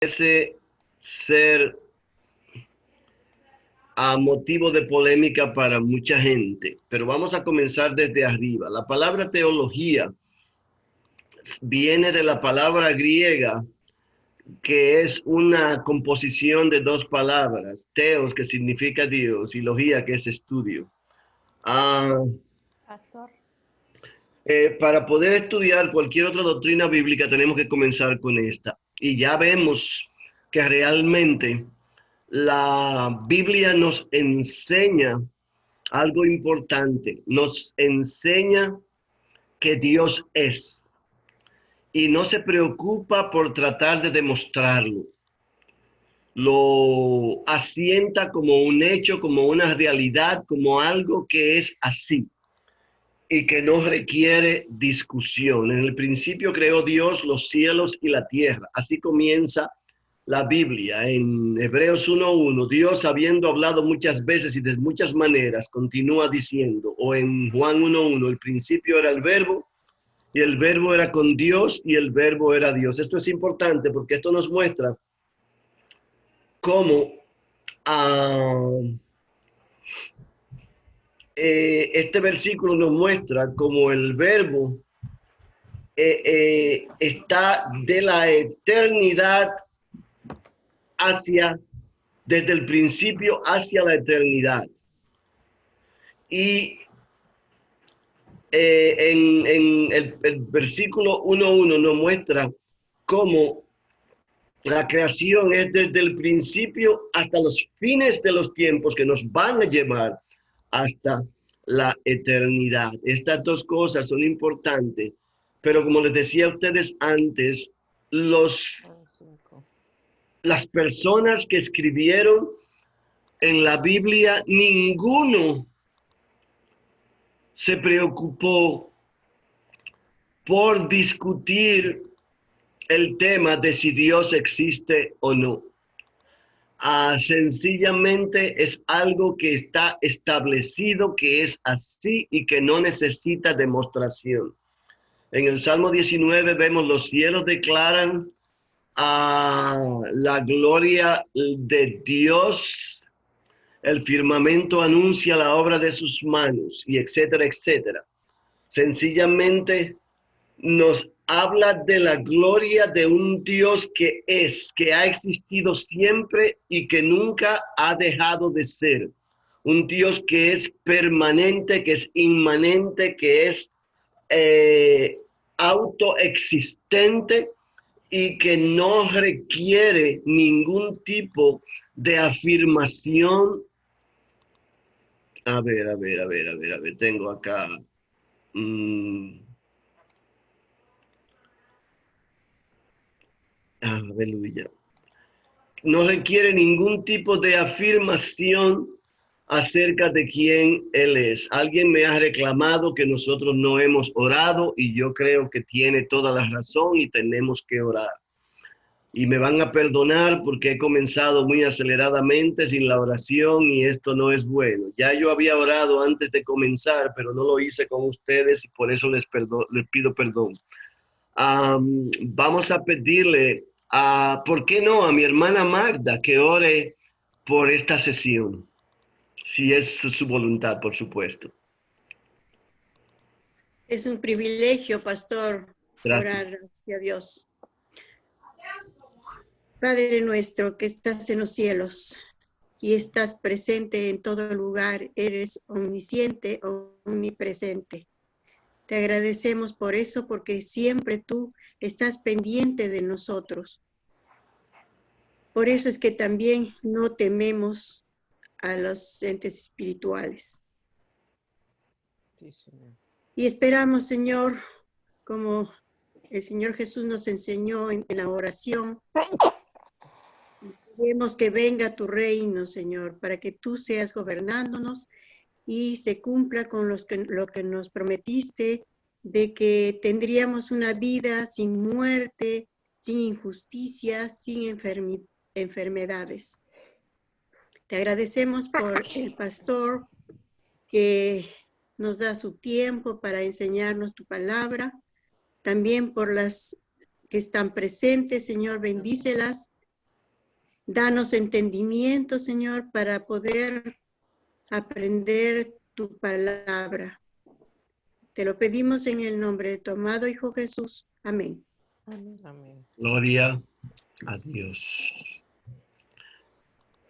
Ese ser a motivo de polémica para mucha gente, pero vamos a comenzar desde arriba. La palabra teología viene de la palabra griega, que es una composición de dos palabras, teos, que significa Dios, y logía, que es estudio. Para poder estudiar cualquier otra doctrina bíblica tenemos que comenzar con esta. Y ya vemos que realmente la Biblia nos enseña algo importante. Nos enseña que Dios es. Y no se preocupa por tratar de demostrarlo. Lo asienta como un hecho, como una realidad, como algo que es así y que no requiere discusión. En el principio creó Dios los cielos y la tierra. Así comienza la Biblia. En Hebreos 1:1, Dios, habiendo hablado muchas veces y de muchas maneras, continúa diciendo, o en Juan 1:1, el principio era el verbo, y el verbo era con Dios, y el verbo era Dios. Esto es importante porque esto nos muestra cómo este versículo nos muestra cómo el verbo está de la eternidad desde el principio hacia la eternidad. Y en el versículo 1:1 nos muestra cómo la creación es desde el principio hasta los fines de los tiempos que nos van a llevar hasta la eternidad. Estas dos cosas son importantes, pero como les decía a ustedes antes, las personas que escribieron en la Biblia, ninguno se preocupó por discutir el tema de si Dios existe o no. Sencillamente es algo que está establecido, que es así y que no necesita demostración. En el Salmo 19 vemos: los cielos declaran la gloria de Dios, el firmamento anuncia la obra de sus manos, y etcétera, etcétera. Sencillamente nos habla de la gloria de un Dios que ha existido siempre y que nunca ha dejado de ser. Un Dios que es permanente, que es inmanente, que es autoexistente y que no requiere ningún tipo de afirmación. A ver, tengo acá. Aleluya. No requiere ningún tipo de afirmación acerca de quién Él es. Alguien me ha reclamado que nosotros no hemos orado y yo creo que tiene toda la razón y tenemos que orar. Y me van a perdonar porque he comenzado muy aceleradamente sin la oración y esto no es bueno. Ya yo había orado antes de comenzar, pero no lo hice con ustedes y por eso les pido perdón. Vamos a pedirle, ¿por qué no?, a mi hermana Magda que ore por esta sesión, si es su voluntad, por supuesto. Es un privilegio, pastor, orar hacia Dios. Padre nuestro que estás en los cielos y estás presente en todo lugar, eres omnisciente, omnipresente. Te agradecemos por eso, porque siempre tú estás pendiente de nosotros. Por eso es que también no tememos a los entes espirituales. Sí, Señor. Y esperamos, Señor, como el Señor Jesús nos enseñó en la oración, queremos que venga tu reino, Señor, para que tú seas gobernándonos y se cumpla con lo que nos prometiste, de que tendríamos una vida sin muerte, sin injusticia, sin enfermedades. Te agradecemos por el pastor que nos da su tiempo para enseñarnos tu palabra, también por las que están presentes, Señor, bendícelas, Danos entendimiento, Señor, para poder aprender tu palabra. Te lo pedimos en el nombre de tu amado Hijo Jesús. Amén. Amén. Gloria a Dios.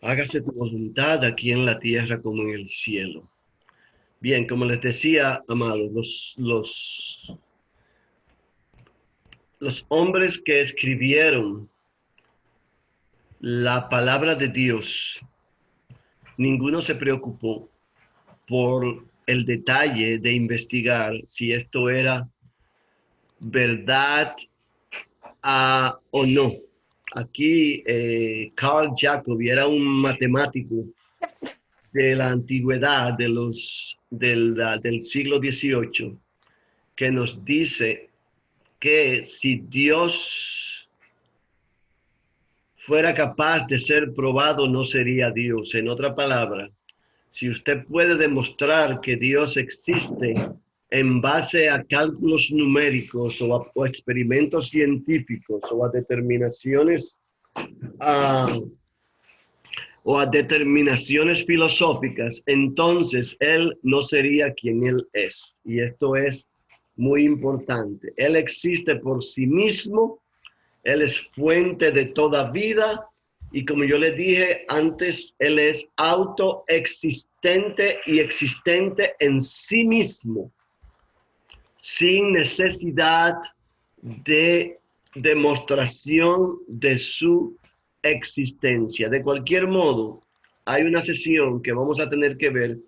Hágase tu voluntad aquí en la tierra como en el cielo. Bien, como les decía, amados, los hombres que escribieron la palabra de Dios, ninguno se preocupó por el detalle de investigar si esto era verdad o no. Aquí Carl Jacobi era un matemático de la antigüedad del siglo XVIII que nos dice que si Dios fuera capaz de ser probado, no sería Dios. En otra palabra, si usted puede demostrar que Dios existe en base a cálculos numéricos o experimentos científicos o a determinaciones filosóficas, entonces Él no sería quien Él es. Y esto es muy importante. Él existe por sí mismo, Él es fuente de toda vida y como yo les dije antes, Él es autoexistente y existente en sí mismo, sin necesidad de demostración de su existencia. De cualquier modo, hay una sesión que vamos a tener que ver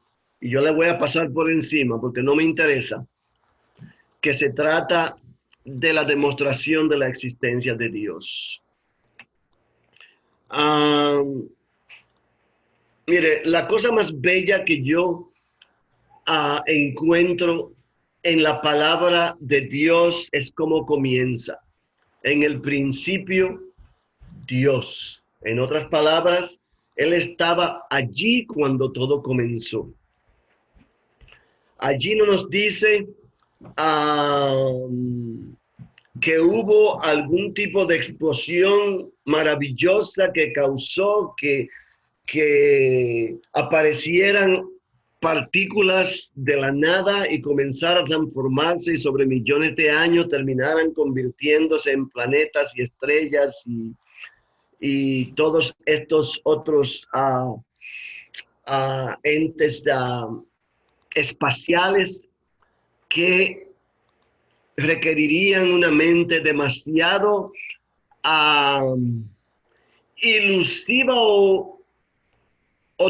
y yo le voy a pasar por encima porque no me interesa, que se trata de la demostración de la existencia de Dios. Mire, la cosa más bella que yo encuentro en la palabra de Dios es cómo comienza. En el principio, Dios. En otras palabras, Él estaba allí cuando todo comenzó. Allí no nos dice que hubo algún tipo de explosión maravillosa que causó que aparecieran partículas de la nada y comenzaran a transformarse y sobre millones de años terminaran convirtiéndose en planetas y estrellas y todos estos otros entes espaciales que requerirían una mente demasiado ilusiva o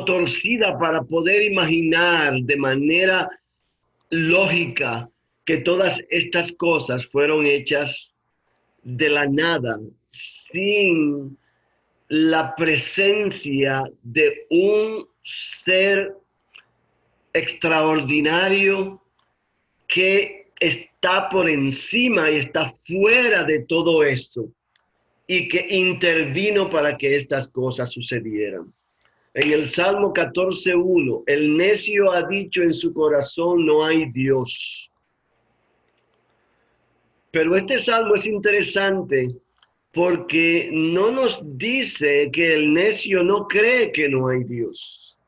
torcida para poder imaginar de manera lógica que todas estas cosas fueron hechas de la nada, sin la presencia de un ser extraordinario que está por encima y está fuera de todo eso y que intervino para que estas cosas sucedieran. En el Salmo 14:1, el necio ha dicho en su corazón, no hay Dios. Pero este salmo es interesante porque no nos dice que el necio no cree que no hay Dios,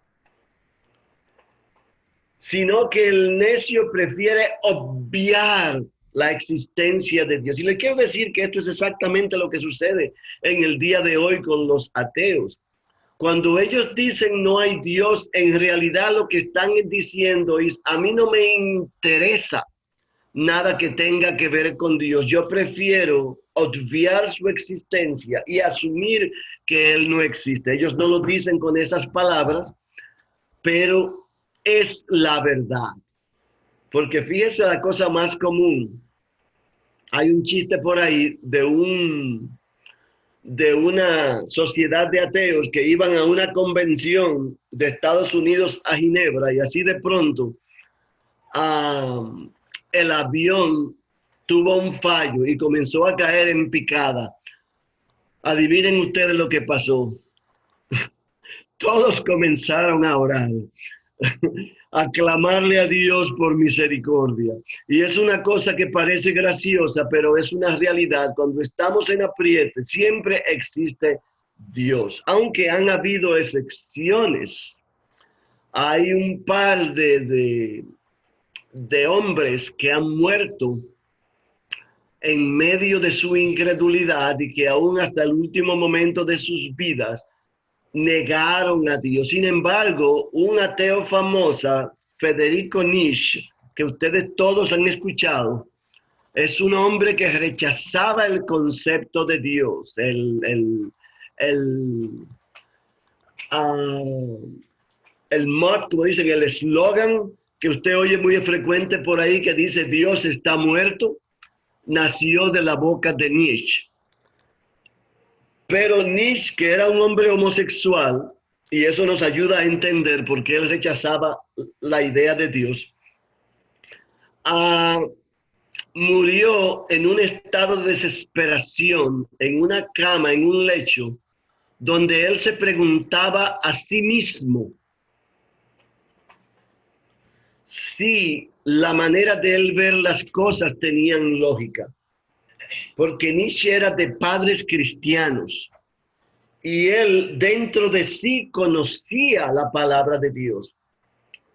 sino que el necio prefiere obviar la existencia de Dios. Y le quiero decir que esto es exactamente lo que sucede en el día de hoy con los ateos. Cuando ellos dicen no hay Dios, en realidad lo que están diciendo es, a mí no me interesa nada que tenga que ver con Dios. Yo prefiero obviar su existencia y asumir que Él no existe. Ellos no lo dicen con esas palabras, pero es la verdad. Porque fíjese la cosa más común. Hay un chiste por ahí de una sociedad de ateos que iban a una convención de Estados Unidos a Ginebra y así de pronto el avión tuvo un fallo y comenzó a caer en picada. Adivinen ustedes lo que pasó. Todos comenzaron a orar, a clamarle a Dios por misericordia. Y es una cosa que parece graciosa, pero es una realidad. Cuando estamos en aprieto, siempre existe Dios. Aunque han habido excepciones, hay un par de hombres que han muerto en medio de su incredulidad y que aún hasta el último momento de sus vidas negaron a Dios. Sin embargo, un ateo famoso, Federico Nietzsche, que ustedes todos han escuchado, es un hombre que rechazaba el concepto de Dios, el mod, como dicen, el eslogan que usted oye muy frecuente por ahí que dice Dios está muerto, nació de la boca de Nietzsche. Pero Nietzsche, que era un hombre homosexual, y eso nos ayuda a entender por qué él rechazaba la idea de Dios, murió en un estado de desesperación, en una cama, en un lecho, donde él se preguntaba a sí mismo si la manera de él ver las cosas tenían lógica. Porque Nietzsche era de padres cristianos y él dentro de sí conocía la palabra de Dios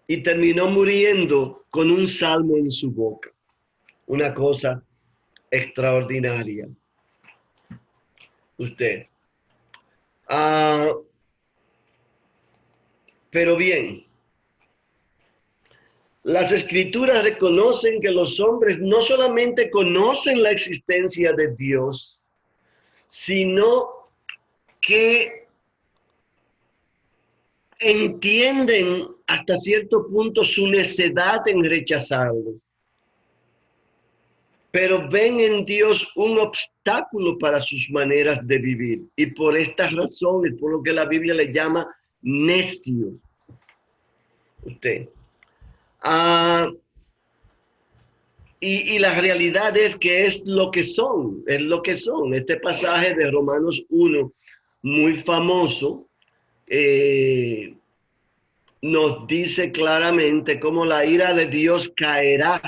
y terminó muriendo con un salmo en su boca. Una cosa extraordinaria. Usted. Pero bien, las escrituras reconocen que los hombres no solamente conocen la existencia de Dios, sino que entienden hasta cierto punto su necedad en rechazarlo. Pero ven en Dios un obstáculo para sus maneras de vivir. Y por estas razones, por lo que la Biblia le llama necio. Usted. Y la realidad es que es lo que son, es lo que son. Este pasaje de Romanos 1, muy famoso, nos dice claramente cómo la ira de Dios caerá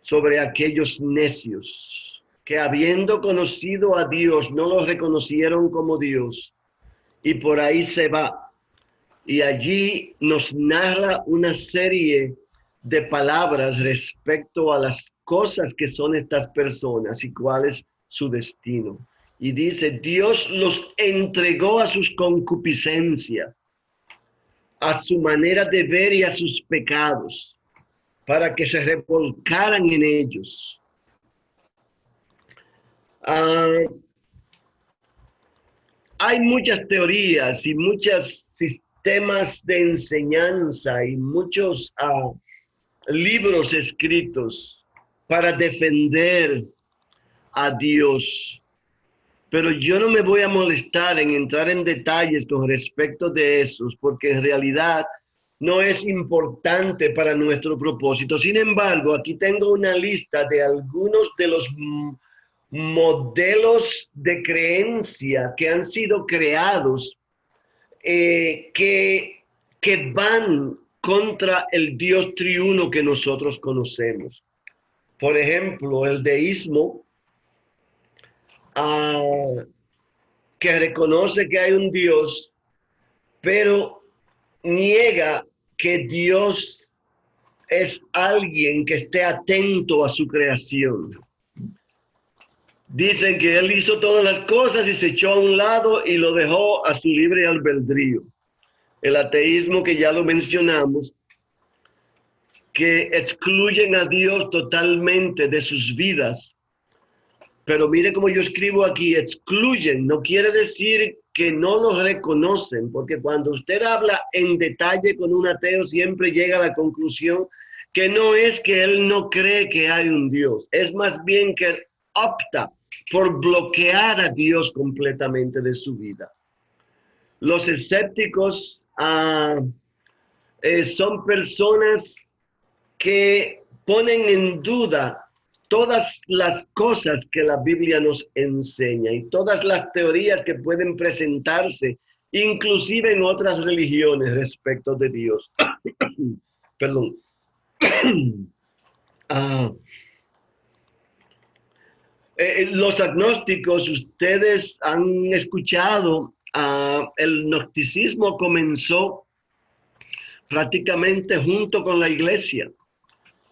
sobre aquellos necios que habiendo conocido a Dios no lo reconocieron como Dios, y por ahí se va. Y allí nos narra una serie de palabras respecto a las cosas que son estas personas y cuál es su destino. Y dice, Dios los entregó a sus concupiscencias, a su manera de ver y a sus pecados, para que se revolcaran en ellos. Hay muchas teorías y muchos sistemas de enseñanza y muchos libros escritos para defender a Dios. Pero yo no me voy a molestar en entrar en detalles con respecto de esos, porque en realidad no es importante para nuestro propósito. Sin embargo, aquí tengo una lista de algunos de los modelos de creencia que han sido creados que van contra el Dios triuno que nosotros conocemos. Por ejemplo, el deísmo, que reconoce que hay un Dios, pero niega que Dios es alguien que esté atento a su creación. Dicen que él hizo todas las cosas y se echó a un lado y lo dejó a su libre albedrío. El ateísmo, que ya lo mencionamos, que excluyen a Dios totalmente de sus vidas. Pero mire cómo yo escribo aquí, excluyen, no quiere decir que no lo reconocen, porque cuando usted habla en detalle con un ateo siempre llega a la conclusión que no es que él no cree que hay un Dios, es más bien que opta por bloquear a Dios completamente de su vida. Los escépticos son personas que ponen en duda todas las cosas que la Biblia nos enseña y todas las teorías que pueden presentarse, inclusive en otras religiones respecto de Dios. Los agnósticos, ustedes han escuchado, el gnosticismo comenzó prácticamente junto con la iglesia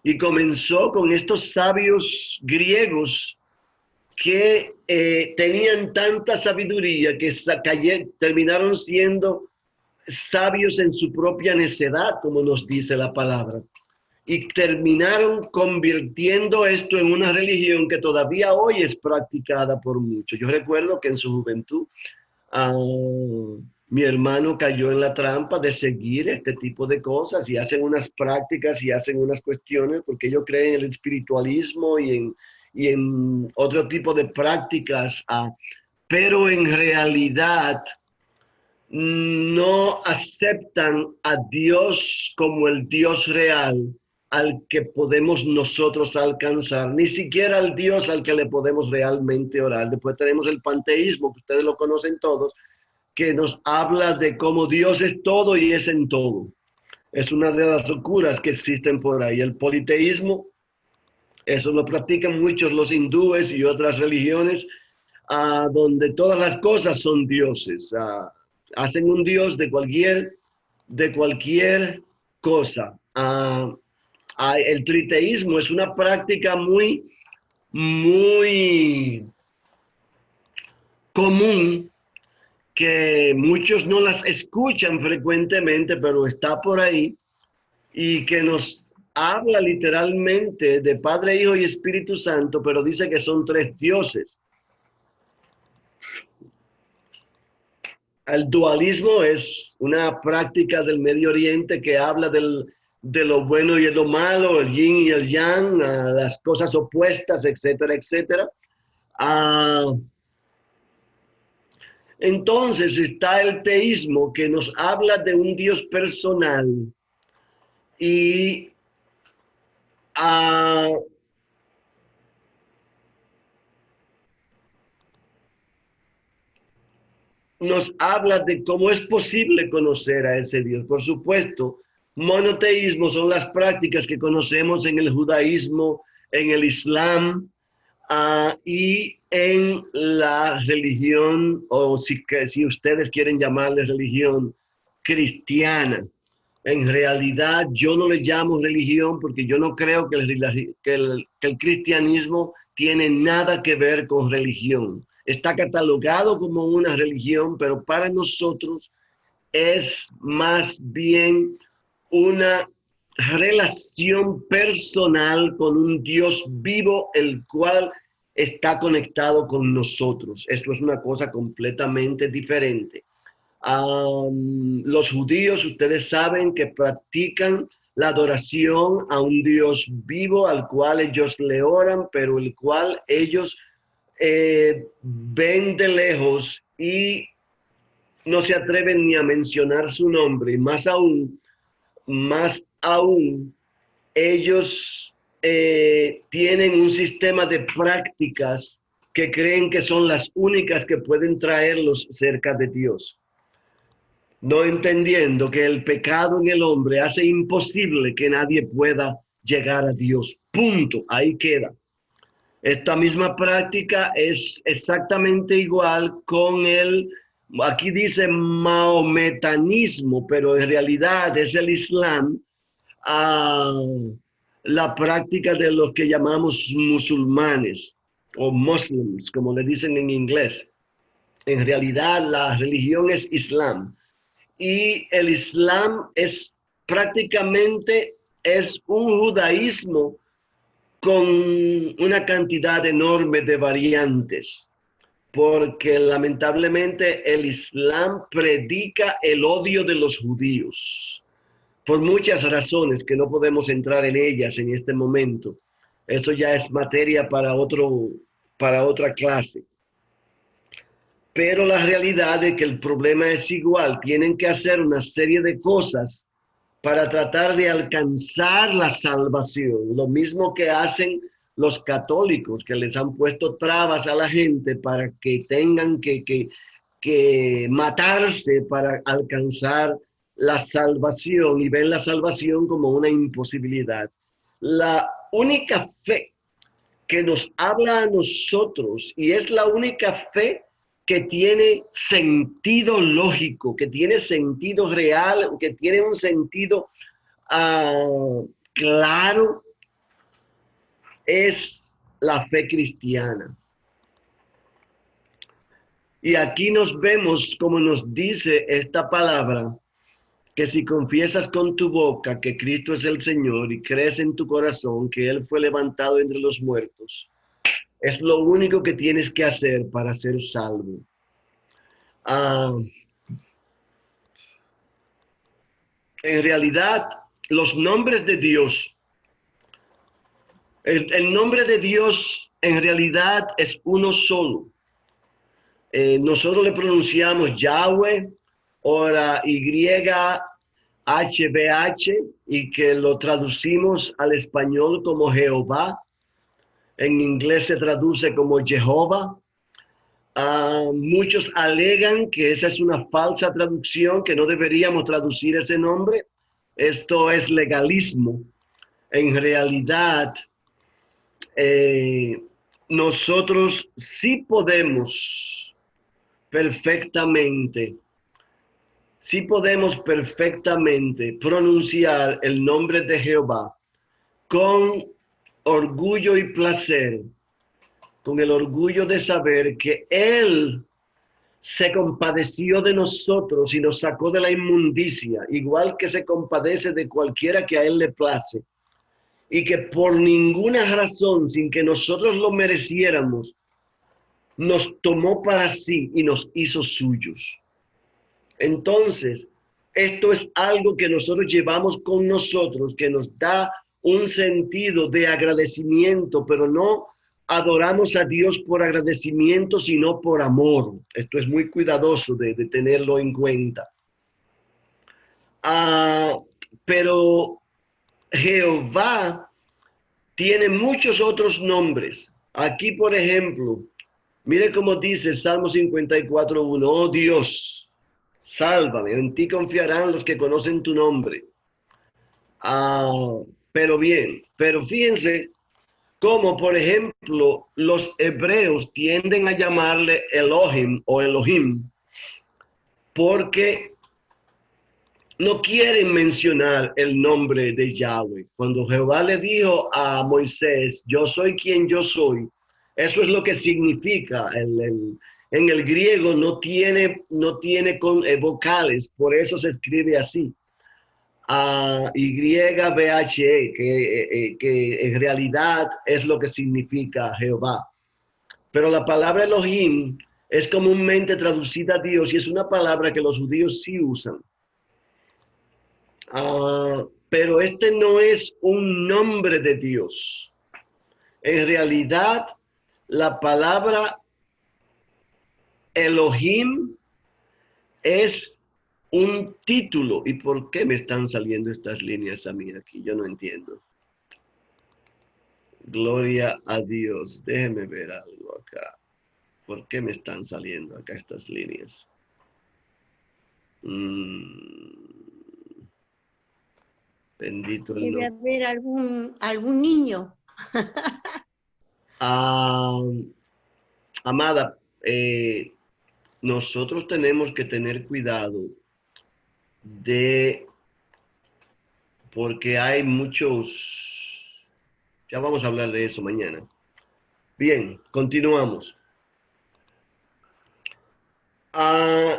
y comenzó con estos sabios griegos que tenían tanta sabiduría que terminaron siendo sabios en su propia necedad, como nos dice la palabra. Y terminaron convirtiendo esto en una religión que todavía hoy es practicada por muchos. Yo recuerdo que en su juventud mi hermano cayó en la trampa de seguir este tipo de cosas y hacen unas prácticas y hacen unas cuestiones porque ellos creen en el espiritualismo y en otro tipo de prácticas, pero en realidad no aceptan a Dios como el Dios real al que podemos nosotros alcanzar, ni siquiera al Dios al que le podemos realmente orar. Después tenemos el panteísmo, que ustedes lo conocen todos, que nos habla de cómo Dios es todo y es en todo. Es una de las locuras que existen por ahí. El politeísmo, eso lo practican muchos los hindúes y otras religiones, donde todas las cosas son dioses. Hacen un dios de cualquier cosa. El triteísmo es una práctica muy común, que muchos no las escuchan frecuentemente, pero está por ahí, y que nos habla literalmente de Padre, Hijo y Espíritu Santo, pero dice que son tres dioses. El dualismo es una práctica del Medio Oriente que habla de lo bueno y de lo malo, el yin y el yang, las cosas opuestas, etcétera, etcétera. Entonces está el teísmo, que nos habla de un Dios personal y nos habla de cómo es posible conocer a ese Dios. Por supuesto, monoteísmo son las prácticas que conocemos en el judaísmo, en el islam, y en la religión, o si ustedes quieren llamarle religión cristiana. En realidad yo no le llamo religión porque yo no creo que el cristianismo tiene nada que ver con religión. Está catalogado como una religión, pero para nosotros es más bien una relación personal con un Dios vivo, el cual está conectado con nosotros. Esto es una cosa completamente diferente. Los judíos, ustedes saben que practican la adoración a un Dios vivo al cual ellos le oran, pero el cual ellos ven de lejos y no se atreven ni a mencionar su nombre. Y más aún, ellos tienen un sistema de prácticas que creen que son las únicas que pueden traerlos cerca de Dios, no entendiendo que el pecado en el hombre hace imposible que nadie pueda llegar a Dios. Punto, ahí queda. Esta misma práctica es exactamente igual con aquí dice mahometanismo, pero en realidad es el Islam, la práctica de los que llamamos musulmanes o muslims, como le dicen en inglés. En realidad la religión es Islam. Y el Islam es prácticamente un judaísmo con una cantidad enorme de variantes, porque lamentablemente el Islam predica el odio de los judíos, por muchas razones que no podemos entrar en ellas en este momento. Eso ya es materia para otra clase. Pero la realidad es que el problema es igual. Tienen que hacer una serie de cosas para tratar de alcanzar la salvación. Lo mismo que hacen los católicos, que les han puesto trabas a la gente para que tengan que matarse para alcanzar la salvación, y ven la salvación como una imposibilidad. La única fe que nos habla a nosotros y es la única fe que tiene sentido lógico, que tiene sentido real, que tiene un sentido claro, es la fe cristiana. Y aquí nos vemos, como nos dice esta palabra, que si confiesas con tu boca que Cristo es el Señor y crees en tu corazón que Él fue levantado entre los muertos, es lo único que tienes que hacer para ser salvo. En realidad, los nombres de Dios, el nombre de Dios en realidad es uno solo. Nosotros le pronunciamos Yahweh, ora YHWH, y que lo traducimos al español como Jehová. En inglés se traduce como Jehová. Muchos alegan que esa es una falsa traducción, que no deberíamos traducir ese nombre. Esto es legalismo. En realidad, nosotros sí podemos perfectamente pronunciar el nombre de Jehová con orgullo y placer, con el orgullo de saber que Él se compadeció de nosotros y nos sacó de la inmundicia, igual que se compadece de cualquiera que a Él le place, y que por ninguna razón, sin que nosotros lo mereciéramos, nos tomó para sí y nos hizo suyos. Entonces, esto es algo que nosotros llevamos con nosotros, que nos da un sentido de agradecimiento, pero no adoramos a Dios por agradecimiento, sino por amor. Esto es muy cuidadoso de tenerlo en cuenta. Pero Jehová tiene muchos otros nombres. Aquí, por ejemplo, mire cómo dice el Salmo 54:1, oh Dios, sálvame, en ti confiarán los que conocen tu nombre. Pero fíjense cómo, por ejemplo, los hebreos tienden a llamarle Elohim o Elohim, porque no quieren mencionar el nombre de Yahweh. Cuando Jehová le dijo a Moisés, yo soy quien yo soy, eso es lo que significa. En el griego no tiene vocales, por eso se escribe así. YBHE, que en realidad es lo que significa Jehová. Pero la palabra Elohim es comúnmente traducida a Dios y es una palabra que los judíos sí usan. Pero este no es un nombre de Dios. En realidad, la palabra Elohim es un título. ¿Y por qué me están saliendo estas líneas a mí aquí? Yo no entiendo. Gloria a Dios. Déjeme ver algo acá. ¿Por qué me están saliendo acá estas líneas? Bendito el Debe haber algún niño. Amada, nosotros tenemos que tener cuidado porque hay muchos, ya vamos a hablar de eso mañana. Bien, continuamos.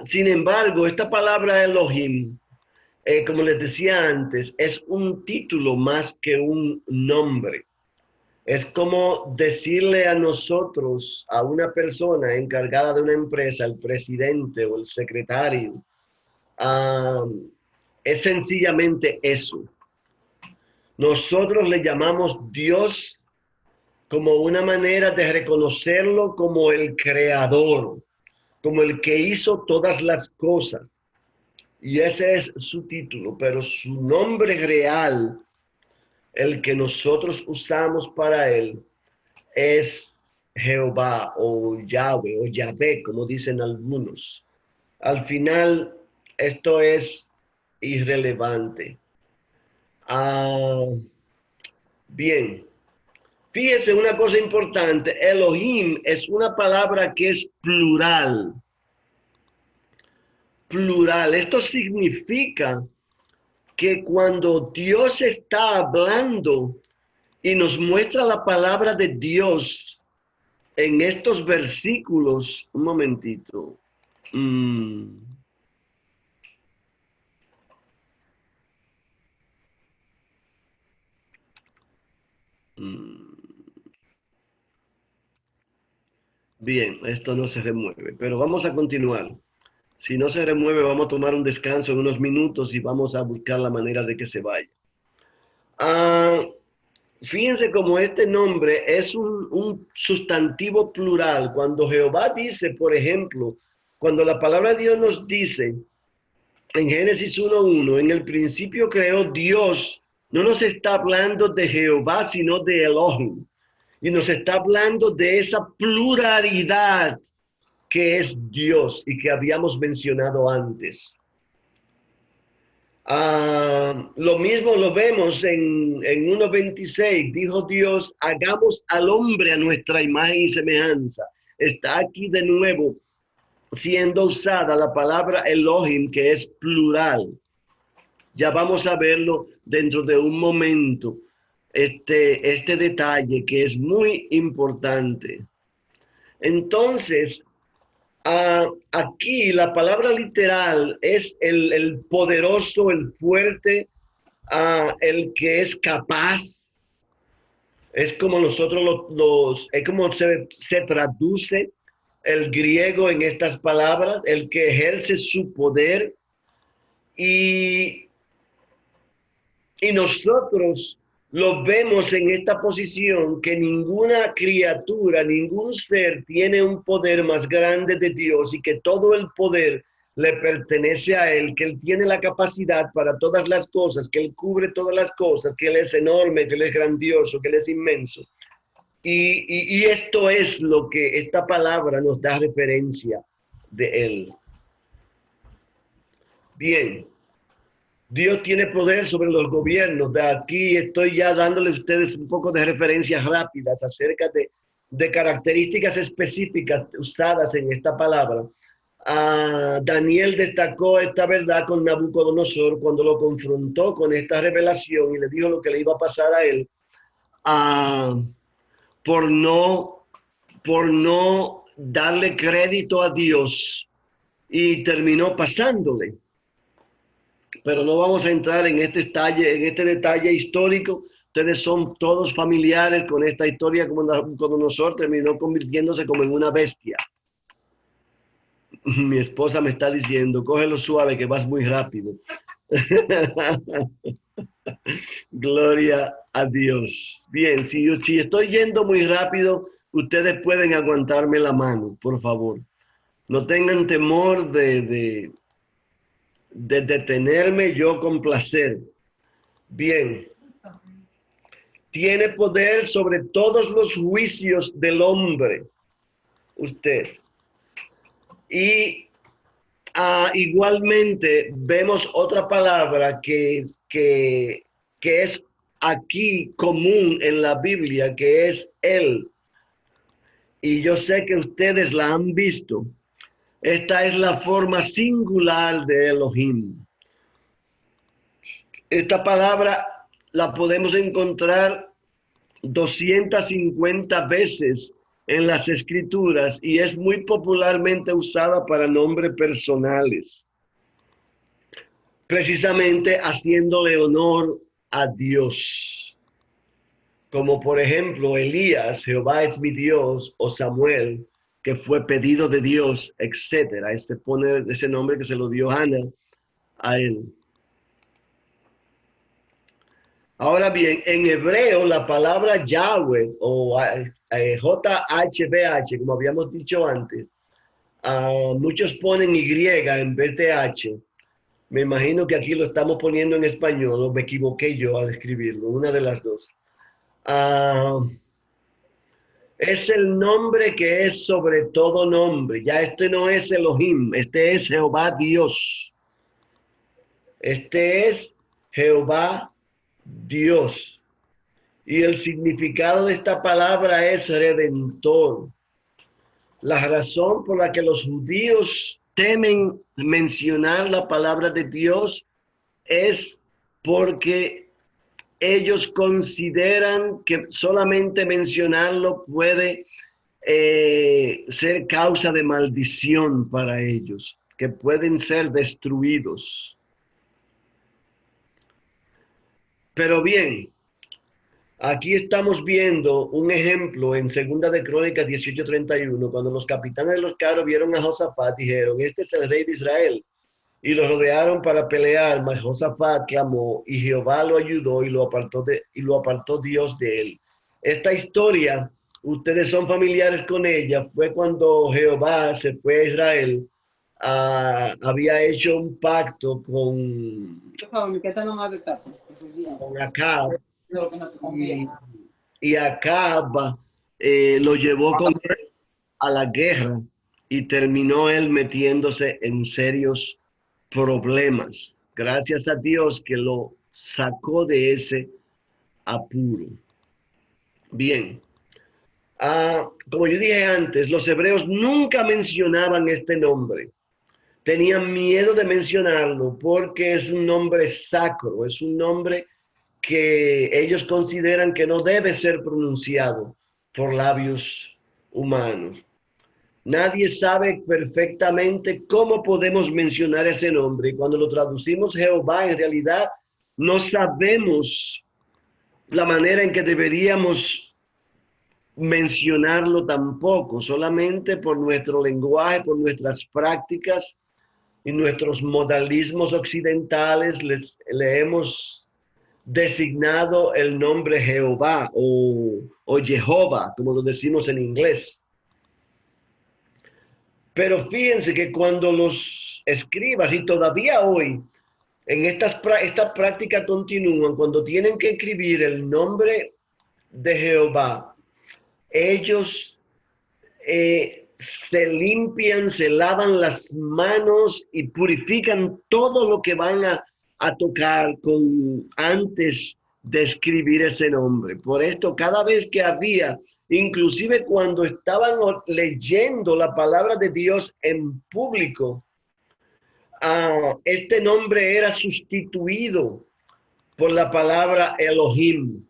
Sin embargo, esta palabra Elohim, como les decía antes, es un título más que un nombre. Es como decirle a nosotros, a una persona encargada de una empresa, el presidente o el secretario, es sencillamente eso. Nosotros le llamamos Dios como una manera de reconocerlo como el creador, como el que hizo todas las cosas. Y ese es su título, pero su nombre real, el que nosotros usamos para él, es Jehová o Yahweh o Yahvé, como dicen algunos. Al final, esto es irrelevante. Bien, Fíjese una cosa importante, Elohim es una palabra que es plural. Plural. Esto significa que cuando Dios está hablando y nos muestra la palabra de Dios en estos versículos, un momentito. Bien, esto no se remueve, pero vamos a continuar. Si no se remueve, vamos a tomar un descanso en unos minutos y vamos a buscar la manera de que se vaya. Fíjense cómo este nombre es un sustantivo plural. Cuando Jehová dice, por ejemplo, cuando la palabra de Dios nos dice en Génesis 1:1, en el principio creó Dios, no nos está hablando de Jehová, sino de Elohim. Y nos está hablando de esa pluralidad que es Dios y que habíamos mencionado antes. Lo mismo lo vemos en 1:26. Dijo Dios, hagamos al hombre a nuestra imagen y semejanza. Está aquí de nuevo siendo usada la palabra Elohim, que es plural. Ya vamos a verlo dentro de un momento, este detalle que es muy importante. Entonces, aquí la palabra literal es el poderoso, el fuerte, el que es capaz. Es como nosotros es como se traduce el griego en estas palabras, el que ejerce su poder. Y nosotros lo vemos en esta posición que ninguna criatura, ningún ser tiene un poder más grande de Dios y que todo el poder le pertenece a Él, que Él tiene la capacidad para todas las cosas, que Él cubre todas las cosas, que Él es enorme, que Él es grandioso, que Él es inmenso. Y esto es lo que esta palabra nos da referencia de Él. Bien. Dios tiene poder sobre los gobiernos. De aquí estoy ya dándoles a ustedes un poco de referencias rápidas acerca de características específicas usadas en esta palabra. Daniel destacó esta verdad con Nabucodonosor cuando lo confrontó con esta revelación y le dijo lo que le iba a pasar a él por no darle crédito a Dios, y terminó pasándole. Pero no vamos a entrar en este detalle histórico. Ustedes son todos familiares con esta historia, como Nabucodonosor terminó convirtiéndose como en una bestia. Mi esposa me está diciendo, cógelo suave que vas muy rápido. Gloria a Dios. Bien, si estoy yendo muy rápido, ustedes pueden aguantarme la mano, por favor. No tengan temor de detenerme, yo con placer. Bien. Tiene poder sobre todos los juicios del hombre, usted. Y igualmente vemos otra palabra que es aquí común en la Biblia, que es Él. Y yo sé que ustedes la han visto. Esta es la forma singular de Elohim. Esta palabra la podemos encontrar 250 veces en las Escrituras y es muy popularmente usada para nombres personales, precisamente haciéndole honor a Dios. Como por ejemplo Elías, Jehová es mi Dios, o Samuel, que fue pedido de Dios, etcétera. Este pone ese nombre que se lo dio Ana a él. Ahora bien, en hebreo la palabra Yahweh o JHBH, como habíamos dicho antes, muchos ponen Y en vez de H. Me imagino que aquí lo estamos poniendo en español, o me equivoqué yo al escribirlo, una de las dos. Es el nombre que es sobre todo nombre. Ya este no es Elohim, este es Jehová Dios. Este es Jehová Dios. Y el significado de esta palabra es redentor. La razón por la que los judíos temen mencionar la palabra de Dios es porque ellos consideran que solamente mencionarlo puede ser causa de maldición para ellos, que pueden ser destruidos. Pero bien, aquí estamos viendo un ejemplo en Segunda de Crónicas 18:31, cuando los capitanes de los carros vieron a Josafat, dijeron, este es el rey de Israel. Y lo rodearon para pelear, mas Josafat clamó y Jehová lo ayudó y lo apartó Dios de él. Esta historia, ustedes son familiares con ella, fue cuando Jehová se fue a Israel, había hecho un pacto con Acab y Acab lo llevó con él a la guerra y terminó él metiéndose en serios problemas. Gracias a Dios que lo sacó de ese apuro. Bien. Como yo dije antes, los hebreos nunca mencionaban este nombre. Tenían miedo de mencionarlo porque es un nombre sacro, es un nombre que ellos consideran que no debe ser pronunciado por labios humanos. Nadie sabe perfectamente cómo podemos mencionar ese nombre. Y cuando lo traducimos Jehová, en realidad no sabemos la manera en que deberíamos mencionarlo tampoco, solamente por nuestro lenguaje, por nuestras prácticas y nuestros modalismos occidentales le hemos designado el nombre Jehová o Jehová, como lo decimos en inglés. Pero fíjense que cuando los escribas, y todavía hoy, en esta práctica continúan, cuando tienen que escribir el nombre de Jehová, ellos se limpian, se lavan las manos y purifican todo lo que van a tocar antes de escribir ese nombre. Por esto, cada vez que había, inclusive cuando estaban leyendo la palabra de Dios en público, este nombre era sustituido por la palabra Elohim.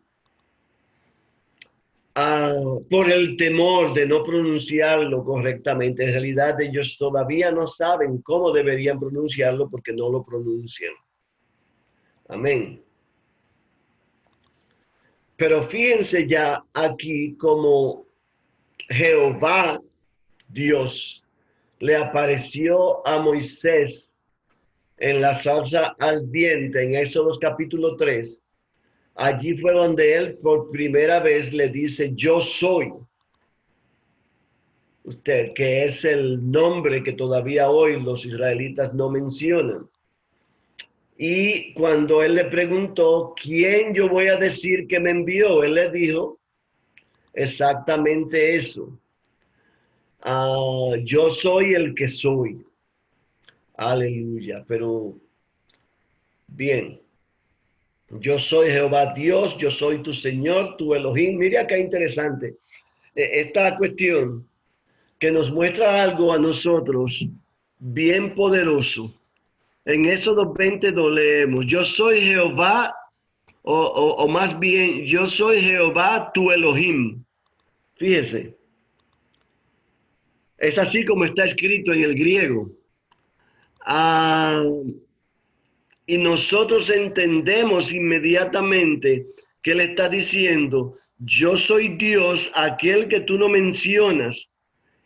Por el temor de no pronunciarlo correctamente. En realidad ellos todavía no saben cómo deberían pronunciarlo porque no lo pronuncian. Amén. Pero fíjense ya aquí como Jehová Dios le apareció a Moisés en la zarza ardiente en Éxodo capítulo 3. Allí fue donde él por primera vez le dice, yo soy. Usted, que es el nombre que todavía hoy los israelitas no mencionan. Y cuando él le preguntó, ¿quién yo voy a decir que me envió? Él le dijo exactamente eso. Yo soy el que soy. Aleluya. Pero bien, yo soy Jehová Dios, yo soy tu Señor, tu Elohim. Mira qué interesante esta cuestión que nos muestra algo a nosotros bien poderoso. En Éxodo 22 leemos, yo soy Jehová, o más bien, yo soy Jehová tu Elohim. Fíjese, es así como está escrito en el griego. Y nosotros entendemos inmediatamente que él está diciendo, yo soy Dios, aquel que tú no mencionas,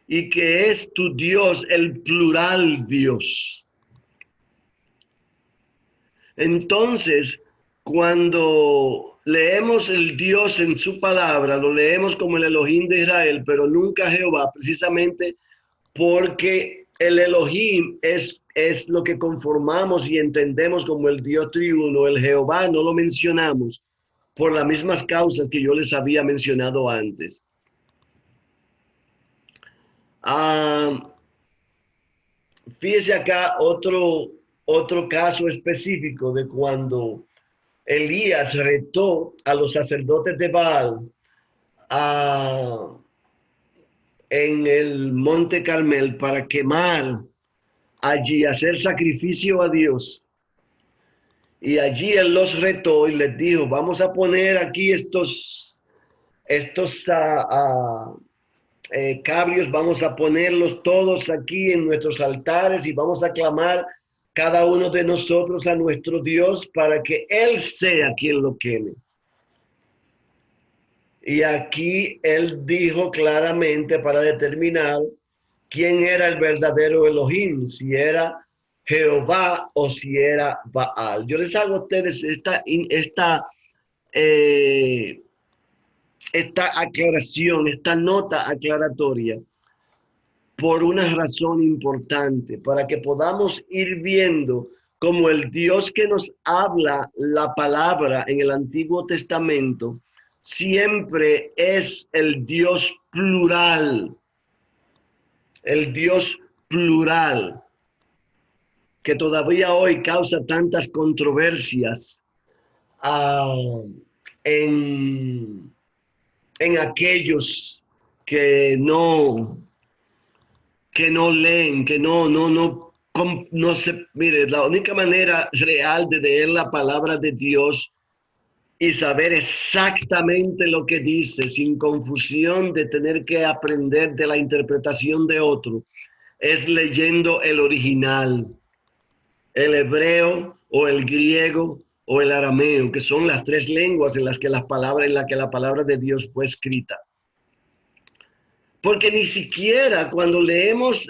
y que es tu Dios, el plural Dios. Entonces, cuando leemos el Dios en su palabra, lo leemos como el Elohim de Israel, pero nunca Jehová, precisamente porque el Elohim es lo que conformamos y entendemos como el Dios triuno. El Jehová no lo mencionamos por las mismas causas que yo les había mencionado antes. Fíjese acá otro caso específico de cuando Elías retó a los sacerdotes de Baal en el Monte Carmel para quemar allí, hacer sacrificio a Dios. Y allí él los retó y les dijo, vamos a poner aquí estos cabrios, vamos a ponerlos todos aquí en nuestros altares y vamos a clamar cada uno de nosotros a nuestro Dios para que Él sea quien lo queme. Y aquí él dijo claramente para determinar quién era el verdadero Elohim, si era Jehová o si era Baal. Yo les hago a ustedes esta aclaración, esta nota aclaratoria, por una razón importante, para que podamos ir viendo cómo el Dios que nos habla la palabra en el Antiguo Testamento siempre es el Dios plural, que todavía hoy causa tantas controversias en aquellos que no leen, que no se, mire, la única manera real de leer la palabra de Dios y saber exactamente lo que dice, sin confusión de tener que aprender de la interpretación de otro, es leyendo el original, el hebreo o el griego o el arameo, que son las tres lenguas en las que la palabra de Dios fue escrita. Porque ni siquiera cuando leemos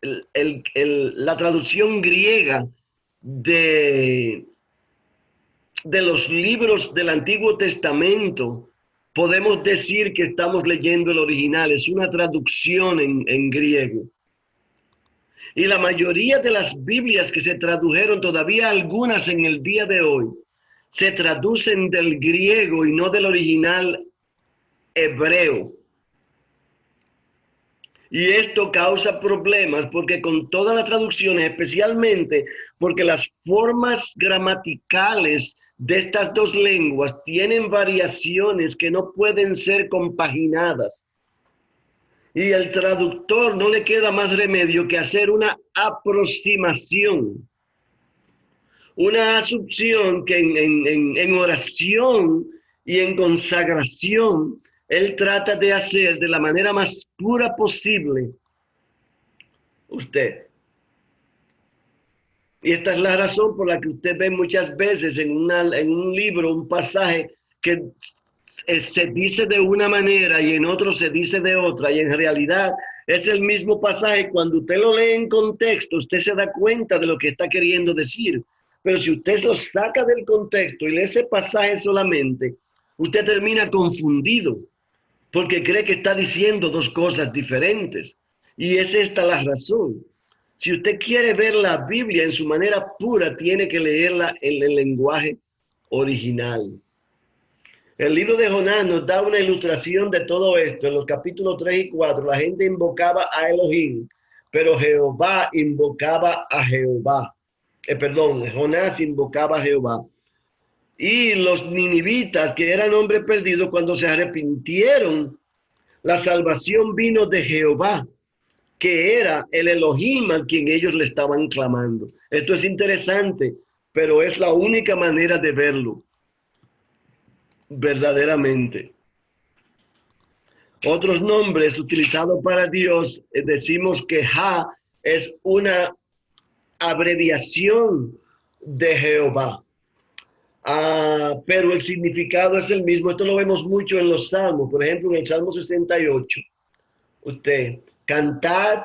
la traducción griega de los libros del Antiguo Testamento, podemos decir que estamos leyendo el original. Es una traducción en griego. Y la mayoría de las Biblias que se tradujeron, todavía algunas en el día de hoy, se traducen del griego y no del original hebreo. Y esto causa problemas porque con todas las traducciones, especialmente porque las formas gramaticales de estas dos lenguas tienen variaciones que no pueden ser compaginadas. Y al traductor no le queda más remedio que hacer una aproximación, una asunción que en oración y en consagración él trata de hacer de la manera más pura posible usted. Y esta es la razón por la que usted ve muchas veces en un libro un pasaje que se dice de una manera y en otro se dice de otra, y en realidad es el mismo pasaje. Cuando usted lo lee en contexto, usted se da cuenta de lo que está queriendo decir. Pero si usted lo saca del contexto y lee ese pasaje solamente, usted termina confundido, porque cree que está diciendo dos cosas diferentes. Y es esta la razón. Si usted quiere ver la Biblia en su manera pura, tiene que leerla en el lenguaje original. El libro de Jonás nos da una ilustración de todo esto. En los capítulos 3 y 4, la gente invocaba a Elohim, pero Jehová invocaba a Jehová. Jonás invocaba a Jehová. Y los ninivitas, que eran hombres perdidos, cuando se arrepintieron, la salvación vino de Jehová, que era el Elohim al quien ellos le estaban clamando. Esto es interesante, pero es la única manera de verlo verdaderamente. Otros nombres utilizados para Dios, decimos que Ja es una abreviación de Jehová. Pero el significado es el mismo. Esto lo vemos mucho en los salmos. Por ejemplo, en el Salmo 68, usted, cantad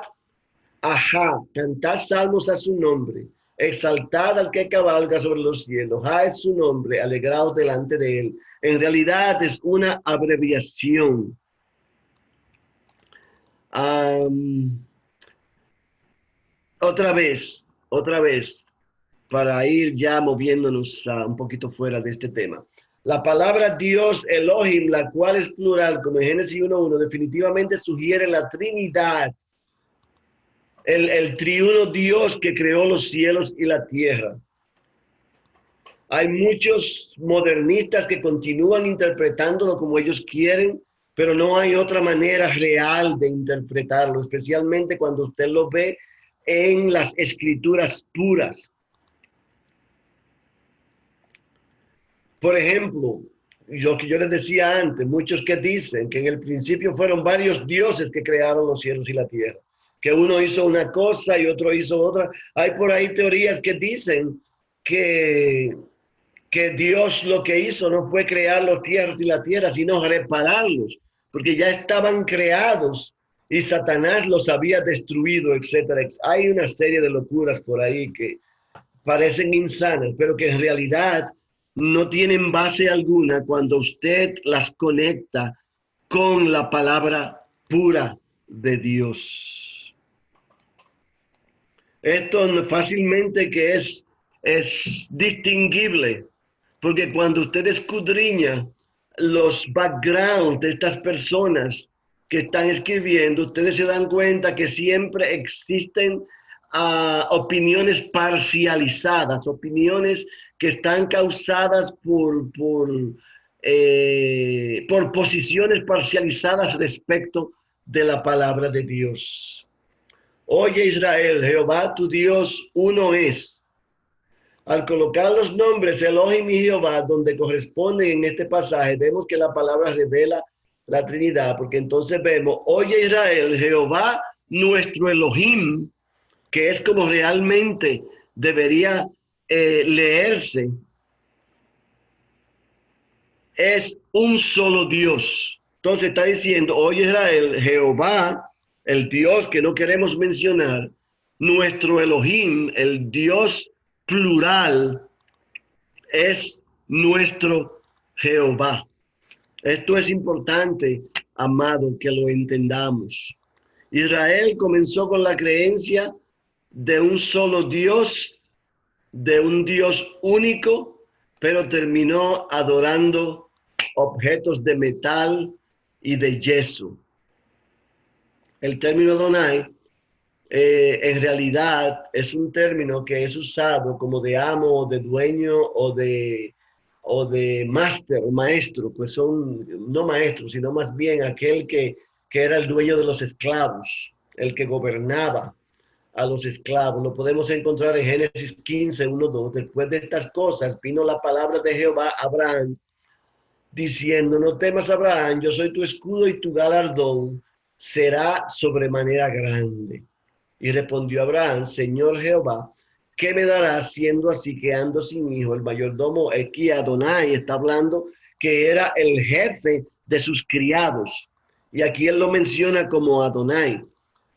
a Ja, cantad salmos a su nombre, exaltad al que cabalga sobre los cielos. Ja es su nombre, alegraos delante de él. En realidad es una abreviación. Otra vez, para ir ya moviéndonos un poquito fuera de este tema. La palabra Dios Elohim, la cual es plural, como en Génesis 1:1, definitivamente sugiere la Trinidad, el triuno Dios que creó los cielos y la tierra. Hay muchos modernistas que continúan interpretándolo como ellos quieren, pero no hay otra manera real de interpretarlo, especialmente cuando usted lo ve en las escrituras puras. Por ejemplo, lo que yo les decía antes, muchos que dicen que en el principio fueron varios dioses que crearon los cielos y la tierra, que uno hizo una cosa y otro hizo otra. Hay por ahí teorías que dicen que Dios lo que hizo no fue crear los cielos y la tierra, sino repararlos, porque ya estaban creados y Satanás los había destruido, etcétera. Hay una serie de locuras por ahí que parecen insanas, pero que en realidad no tienen base alguna cuando usted las conecta con la palabra pura de Dios. Esto fácilmente que es distinguible, porque cuando usted escudriña los backgrounds de estas personas que están escribiendo, ustedes se dan cuenta que siempre existen opiniones parcializadas, opiniones que están causadas por posiciones parcializadas respecto de la palabra de Dios. Oye Israel, Jehová tu Dios uno es. Al colocar los nombres Elohim y Jehová donde corresponden en este pasaje, vemos que la palabra revela la Trinidad, porque entonces vemos, oye Israel, Jehová nuestro Elohim, que es como realmente debería leerse, es un solo Dios. Entonces está diciendo, oye Israel, Jehová, el Dios que no queremos mencionar, nuestro Elohim, el Dios plural, es nuestro Jehová. Esto es importante, amado, que lo entendamos. Israel comenzó con la creencia de un solo Dios, de un Dios único, pero terminó adorando objetos de metal y de yeso. El término Adonai en realidad es un término que es usado como de amo, de dueño o de máster o maestro, pues son no maestros, sino más bien aquel que era el dueño de los esclavos, el que gobernaba a los esclavos. Lo podemos encontrar en Génesis 15, 1, 2. Después de estas cosas vino la palabra de Jehová a Abraham, diciendo, no temas Abraham, yo soy tu escudo y tu galardón será sobremanera grande. Y respondió Abraham, Señor Jehová, ¿qué me darás siendo así que ando sin hijo? El mayordomo aquí Adonai está hablando que era el jefe de sus criados. Y aquí él lo menciona como Adonai.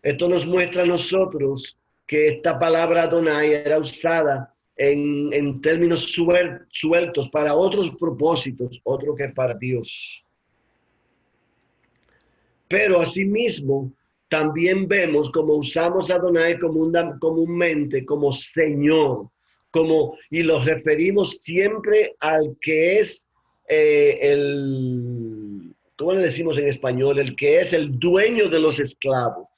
Esto nos muestra a nosotros que esta palabra Adonai era usada en términos sueltos para otros propósitos, otro que para Dios. Pero asimismo, también vemos como usamos a Adonai comúnmente como Señor, y lo referimos siempre al que es ¿cómo le decimos en español? El que es el dueño de los esclavos.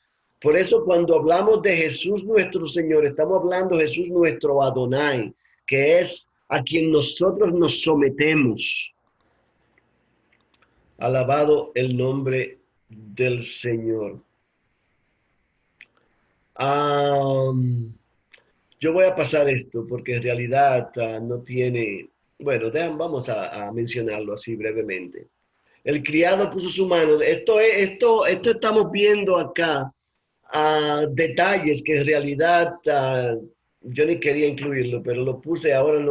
Por eso cuando hablamos de Jesús nuestro Señor, estamos hablando de Jesús nuestro Adonai, que es a quien nosotros nos sometemos. Alabado el nombre del Señor. Yo voy a pasar esto porque en realidad no tiene, bueno, vamos a mencionarlo así brevemente. El criado puso su mano. Esto estamos viendo acá detalles que en realidad yo ni quería incluirlo, pero lo puse ahora.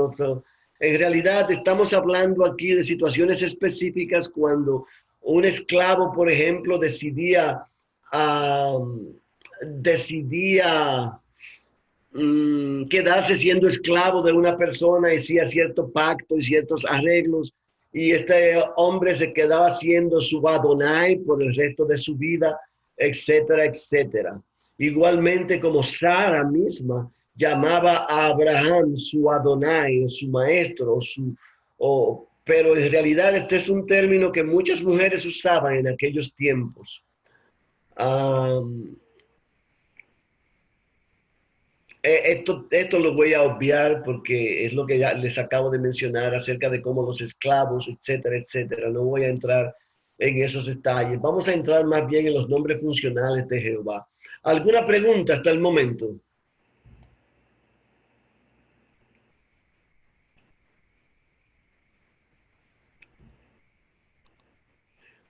En realidad estamos hablando aquí de situaciones específicas cuando un esclavo, por ejemplo, decidía quedarse siendo esclavo de una persona y hacía cierto pacto y ciertos arreglos, y este hombre se quedaba siendo su Adonai por el resto de su vida, etcétera, etcétera. Igualmente como Sara misma llamaba a Abraham su Adonai, o su maestro, pero en realidad este es un término que muchas mujeres usaban en aquellos tiempos. Esto lo voy a obviar porque es lo que ya les acabo de mencionar acerca de cómo los esclavos, etcétera, etcétera. No voy a entrar en esos detalles. Vamos a entrar más bien en los nombres funcionales de Jehová. ¿Alguna pregunta hasta el momento?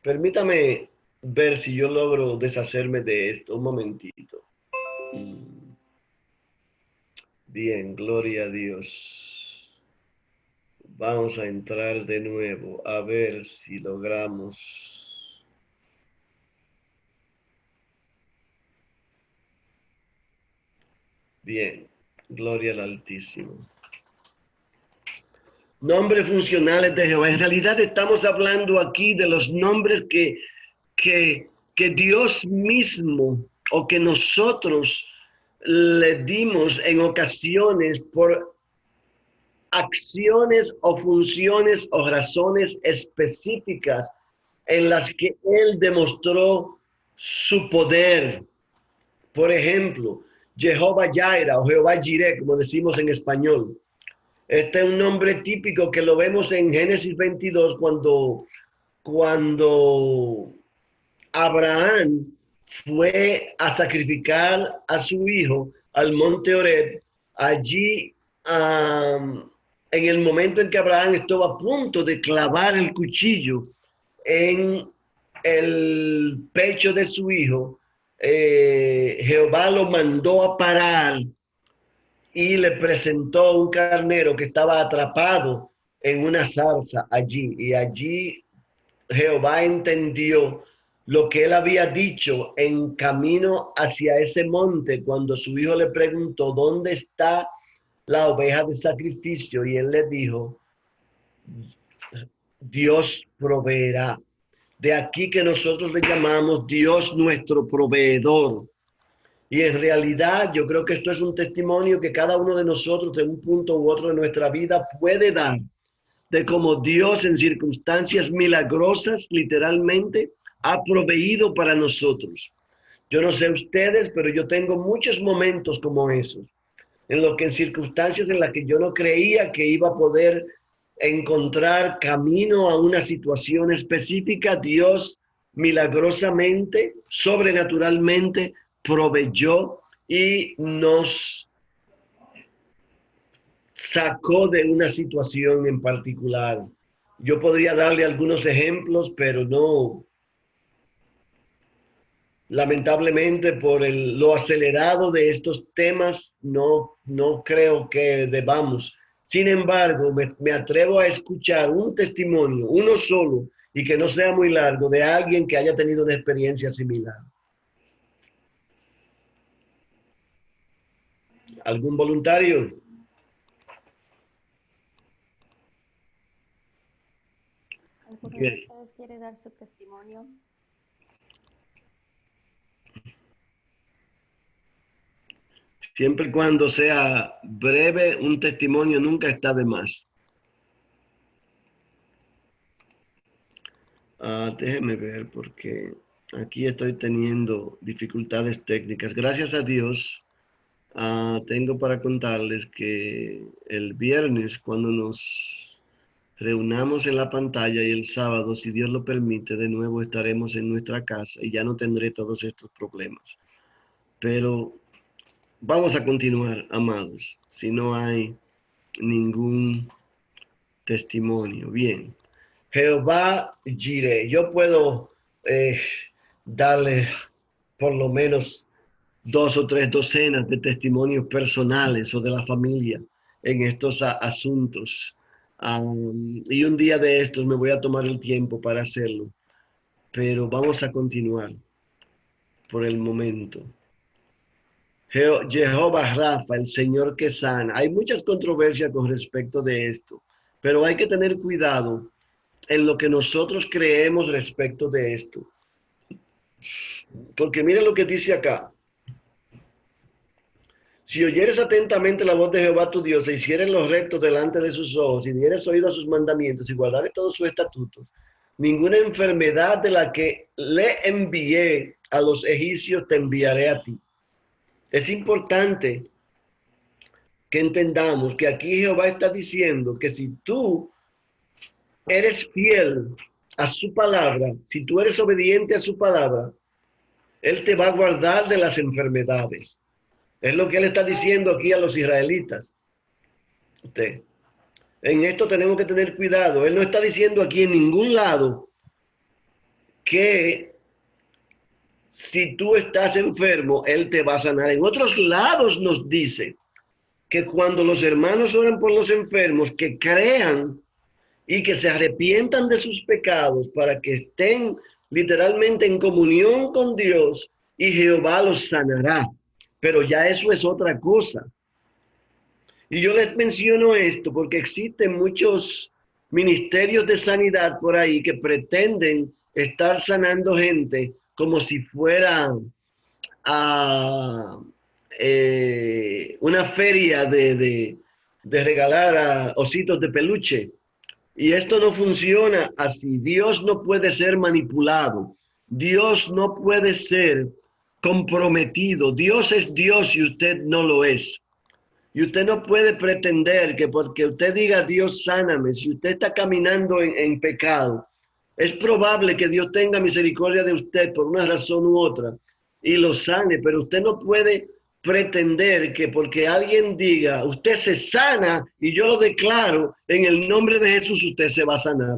Permítame ver si yo logro deshacerme de esto. Un momentito. Bien, gloria a Dios. Vamos a entrar de nuevo a ver si logramos. Bien, gloria al Altísimo. Nombres funcionales de Jehová. En realidad estamos hablando aquí de los nombres que Dios mismo o que nosotros le dimos en ocasiones por acciones o funciones o razones específicas en las que Él demostró su poder. Por ejemplo, Jehová Jireh o Jehová Jireh, como decimos en español. Este es un nombre típico que lo vemos en Génesis 22 cuando Abraham fue a sacrificar a su hijo al monte Horeb. Allí, en el momento en que Abraham estuvo a punto de clavar el cuchillo en el pecho de su hijo, Jehová lo mandó a parar y le presentó un carnero que estaba atrapado en una zarza allí. Y allí Jehová entendió lo que él había dicho en camino hacia ese monte cuando su hijo le preguntó, ¿dónde está la oveja de sacrificio? Y él le dijo, Dios proveerá. De aquí que nosotros le llamamos Dios nuestro proveedor. Y en realidad yo creo que esto es un testimonio que cada uno de nosotros en un punto u otro de nuestra vida puede dar de cómo Dios en circunstancias milagrosas literalmente ha proveído para nosotros. Yo no sé ustedes, pero yo tengo muchos momentos como esos, en los que en circunstancias en las que yo no creía que iba a poder encontrar camino a una situación específica, Dios milagrosamente, sobrenaturalmente, proveyó y nos sacó de una situación en particular. Yo podría darle algunos ejemplos, pero no, lamentablemente por lo acelerado de estos temas, no creo que debamos. Sin embargo, me atrevo a escuchar un testimonio, uno solo, y que no sea muy largo, de alguien que haya tenido una experiencia similar. ¿Algún voluntario? ¿Alguno de ustedes quiere dar su testimonio? Siempre y cuando sea breve, un testimonio nunca está de más. Déjeme ver porque aquí estoy teniendo dificultades técnicas. Gracias a Dios, tengo para contarles que el viernes, cuando nos reunamos en la pantalla y el sábado, si Dios lo permite, de nuevo estaremos en nuestra casa y ya no tendré todos estos problemas. Pero vamos a continuar, amados, si no hay ningún testimonio. Bien. Jehová Jireh. Yo puedo darles por lo menos 2 o 3 docenas de testimonios personales o de la familia en estos asuntos. Y un día de estos me voy a tomar el tiempo para hacerlo. Pero vamos a continuar por el momento. Jehová Rafa, el Señor que sana. Hay muchas controversias con respecto de esto, pero hay que tener cuidado en lo que nosotros creemos respecto de esto. Porque miren lo que dice acá. Si oyeres atentamente la voz de Jehová tu Dios, e hicieres los rectos delante de sus ojos, y dieres oído a sus mandamientos, y guardares todos sus estatutos, ninguna enfermedad de la que le envié a los egipcios te enviaré a ti. Es importante que entendamos que aquí Jehová está diciendo que si tú eres fiel a su palabra, si tú eres obediente a su palabra, Él te va a guardar de las enfermedades. Es lo que Él está diciendo aquí a los israelitas. Usted. En esto tenemos que tener cuidado. Él no está diciendo aquí en ningún lado que si tú estás enfermo, Él te va a sanar. En otros lados nos dice que cuando los hermanos oran por los enfermos, que crean y que se arrepientan de sus pecados para que estén literalmente en comunión con Dios y Jehová los sanará. Pero ya eso es otra cosa. Y yo les menciono esto porque existen muchos ministerios de sanidad por ahí que pretenden estar sanando gente como si fuera una feria de regalar a ositos de peluche. Y esto no funciona así. Dios no puede ser manipulado. Dios no puede ser comprometido. Dios es Dios y usted no lo es. Y usted no puede pretender que porque usted diga Dios sáname, si usted está caminando en pecado, es probable que Dios tenga misericordia de usted por una razón u otra y lo sane, pero usted no puede pretender que porque alguien diga usted se sana y yo lo declaro en el nombre de Jesús, usted se va a sanar.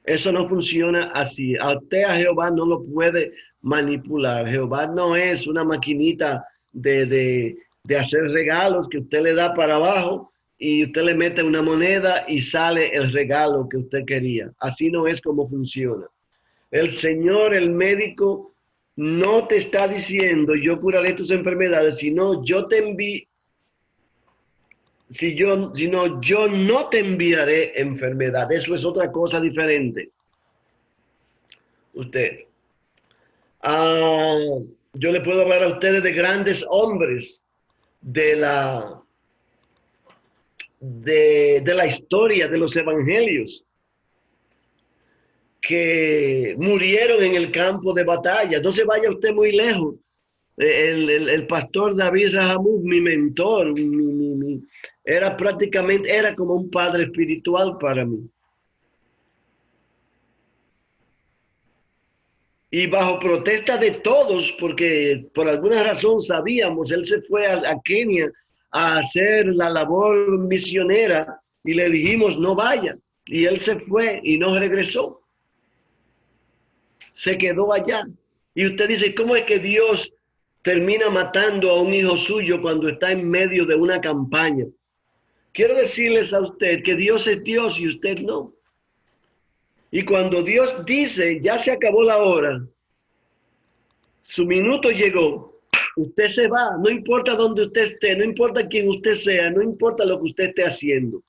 Eso no funciona así. A usted, a Jehová, no lo puede manipular. Jehová no es una maquinita de hacer regalos que usted le da para abajo y usted le mete una moneda y sale el regalo que usted quería. Así no es como funciona. El Señor, el médico, no te está diciendo yo curaré tus enfermedades, sino yo te envío. Sino yo no te enviaré enfermedad. Eso es otra cosa diferente. Usted. Yo le puedo hablar a ustedes de grandes hombres de la historia de los evangelios que murieron en el campo de batalla. No se vaya usted muy lejos. El pastor David Rahamud, mi mentor, era como un padre espiritual para mí. Y bajo protesta de todos, porque por alguna razón sabíamos, él se fue a Kenia a hacer la labor misionera y le dijimos no vaya. Y él se fue y no regresó. Se quedó allá. Y usted dice, ¿cómo es que Dios termina matando a un hijo suyo cuando está en medio de una campaña? Quiero decirles a usted que Dios es Dios y usted no. Y cuando Dios dice, ya se acabó la hora, su minuto llegó, usted se va, no importa dónde usted esté, no importa quién usted sea, no importa lo que usted esté haciendo.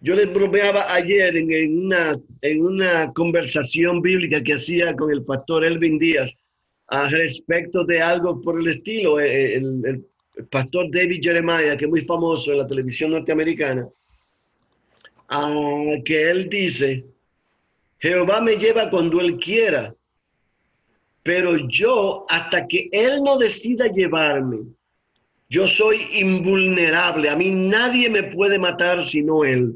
Yo les bromeaba ayer en una conversación bíblica que hacía con el pastor Elvin Díaz a respecto de algo por el estilo. El pastor David Jeremiah, que es muy famoso en la televisión norteamericana, que él dice, Jehová me lleva cuando él quiera, pero yo, hasta que él no decida llevarme, yo soy invulnerable. A mí nadie me puede matar sino él.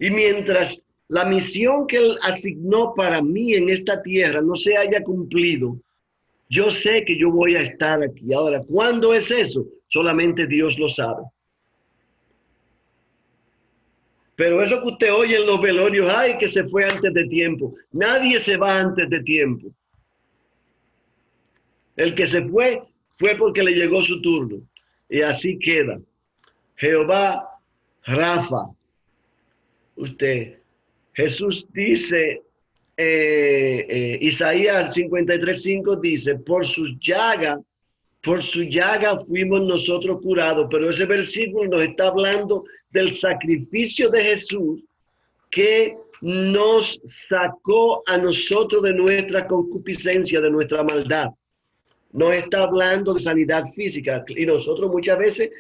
Y mientras la misión que él asignó para mí en esta tierra no se haya cumplido, yo sé que yo voy a estar aquí. Ahora, ¿cuándo es eso? Solamente Dios lo sabe. Pero eso que usted oye en los velorios, ay, que se fue antes de tiempo. Nadie se va antes de tiempo. El que se fue, fue porque le llegó su turno. Y así queda. Jehová Rafa. Usted, Jesús dice, Isaías 53:5 dice, por su llaga fuimos nosotros curados. Pero ese versículo nos está hablando del sacrificio de Jesús que nos sacó a nosotros de nuestra concupiscencia, de nuestra maldad. No está hablando de sanidad física. Y nosotros muchas veces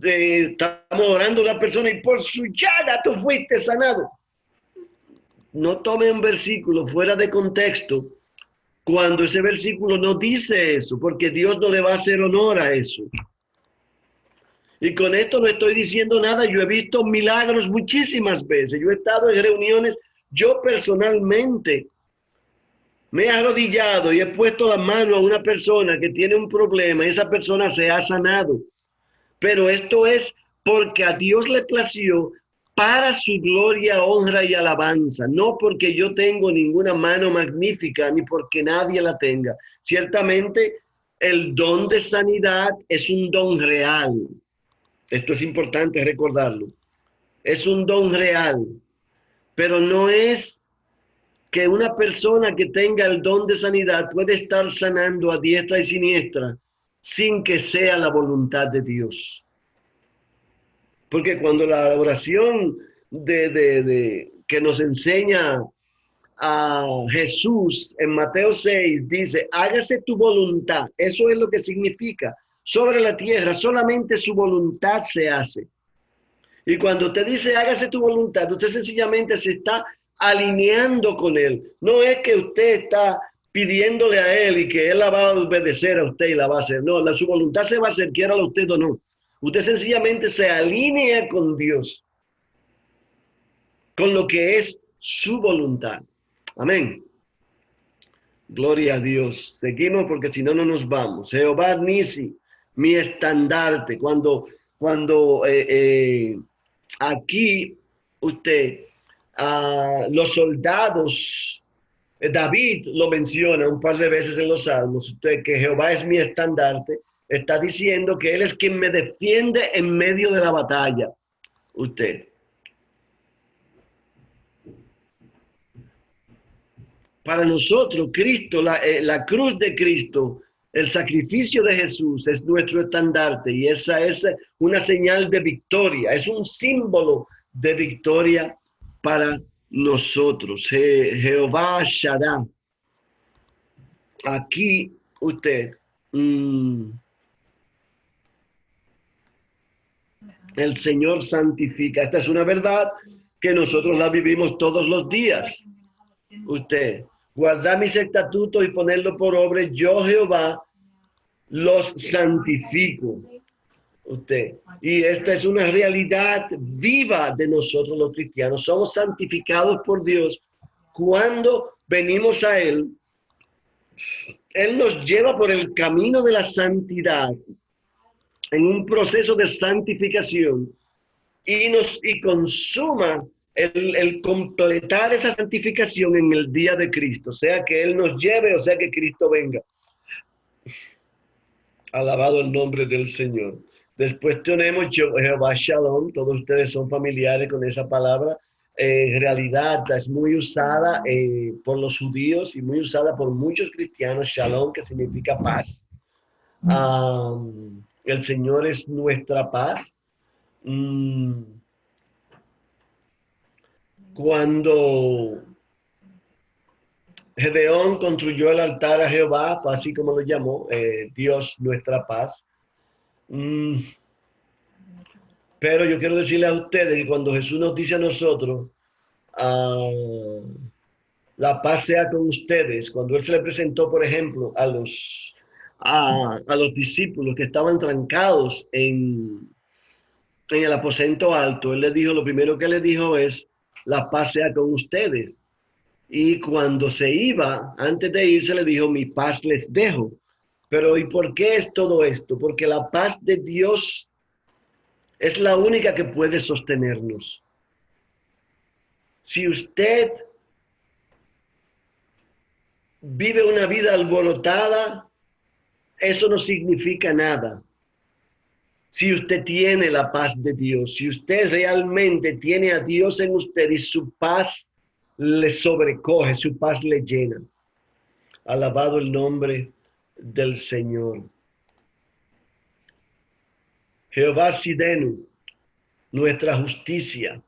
estamos orando a una persona y por su llaga tú fuiste sanado. No tome un versículo fuera de contexto cuando ese versículo no dice eso, porque Dios no le va a hacer honor a eso. Y con esto no estoy diciendo nada. Yo he visto milagros muchísimas veces. Yo he estado en reuniones, yo personalmente me he arrodillado y he puesto la mano a una persona que tiene un problema y esa persona se ha sanado. Pero esto es porque a Dios le plació para su gloria, honra y alabanza, no porque yo tengo ninguna mano magnífica ni porque nadie la tenga. Ciertamente el don de sanidad es un don real. Esto es importante recordarlo. Es un don real, pero no es que una persona que tenga el don de sanidad puede estar sanando a diestra y siniestra sin que sea la voluntad de Dios. Porque cuando la oración que nos enseña a Jesús en Mateo 6 dice, hágase tu voluntad, eso es lo que significa. Sobre la tierra solamente su voluntad se hace. Y cuando usted dice hágase tu voluntad, usted sencillamente se está alineando con él. No es que usted está pidiéndole a él y que él la va a obedecer a usted y la va a hacer. No, su voluntad se va a hacer, quiera usted o no. Usted sencillamente se alinea con Dios, con lo que es su voluntad. Amén. Gloria a Dios. Seguimos porque si no, no nos vamos. Jehová Nisi, mi estandarte. Cuando aquí usted, los soldados, David lo menciona un par de veces en los Salmos, usted que Jehová es mi estandarte, está diciendo que Él es quien me defiende en medio de la batalla. Usted. Para nosotros, Cristo, la cruz de Cristo, el sacrificio de Jesús es nuestro estandarte y esa es una señal de victoria, es un símbolo de victoria para nosotros. Jehová Shaddai. Aquí usted, el Señor santifica. Esta es una verdad que nosotros la vivimos todos los días. Usted, guardar mis estatutos y ponerlo por obra, yo Jehová los santifico. Usted. Y esta es una realidad viva de nosotros los cristianos. Somos santificados por Dios cuando venimos a Él. Él nos lleva por el camino de la santidad en un proceso de santificación y consuma el completar esa santificación en el día de Cristo, sea que Él nos lleve o sea que Cristo venga. Alabado el nombre del Señor. Después tenemos Jehová Shalom, todos ustedes son familiares con esa palabra. En realidad es muy usada por los judíos y muy usada por muchos cristianos. Shalom, que significa paz. El Señor es nuestra paz. Cuando Gedeón construyó el altar a Jehová, así como lo llamó, Dios nuestra paz. Pero yo quiero decirle a ustedes que cuando Jesús nos dice a nosotros, la paz sea con ustedes, cuando Él se le presentó, por ejemplo, a los discípulos que estaban trancados en el aposento alto, Él les dijo, lo primero que les dijo es, la paz sea con ustedes. Y cuando se iba, antes de irse, le dijo, mi paz les dejo. Pero ¿y por qué es todo esto? Porque la paz de Dios es la única que puede sostenernos. Si usted vive una vida alborotada, eso no significa nada. Si usted tiene la paz de Dios, si usted realmente tiene a Dios en usted y su paz le sobrecoge, su paz le llena. Alabado el nombre del Señor. Jehová Sidenu, nuestra justicia.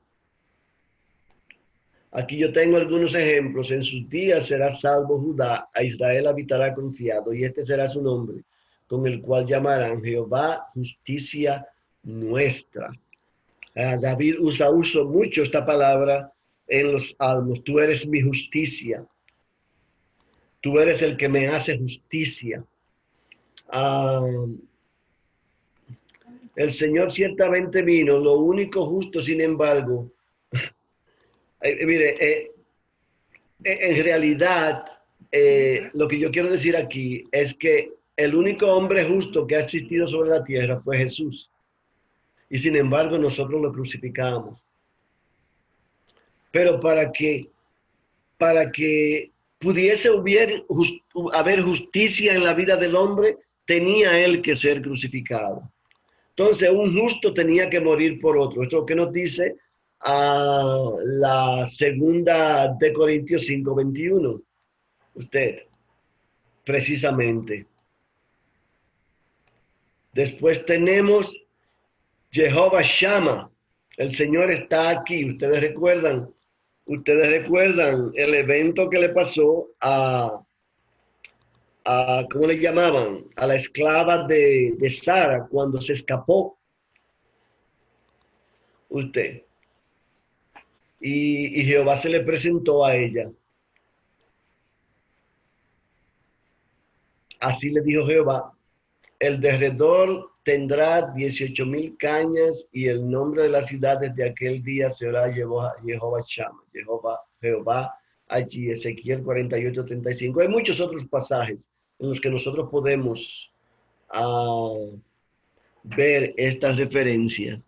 Aquí yo tengo algunos ejemplos. En sus días será salvo Judá, a Israel habitará confiado, y este será su nombre, con el cual llamarán Jehová justicia nuestra. David usa mucho esta palabra en los Salmos. Tú eres mi justicia. Tú eres el que me hace justicia. El Señor ciertamente vino, lo único justo, sin embargo, mire, en realidad, lo que yo quiero decir aquí es que el único hombre justo que ha existido sobre la tierra fue Jesús. Y sin embargo, nosotros lo crucificamos. Pero para que pudiese haber justicia en la vida del hombre, tenía él que ser crucificado. Entonces, un justo tenía que morir por otro. Esto es lo que nos dice la segunda de Corintios 5:21. Usted, precisamente. Después tenemos Jehová Shammah. El Señor está aquí. Ustedes recuerdan el evento que le pasó ¿cómo le llamaban? A la esclava de Sara cuando se escapó. Usted. Y Jehová se le presentó a ella. Así le dijo Jehová: el derredor tendrá 18,000 cañas y el nombre de la ciudad desde aquel día será Jehová Shammah. Jehová allí, Ezequiel 48:35. Hay muchos otros pasajes en los que nosotros podemos ver estas referencias.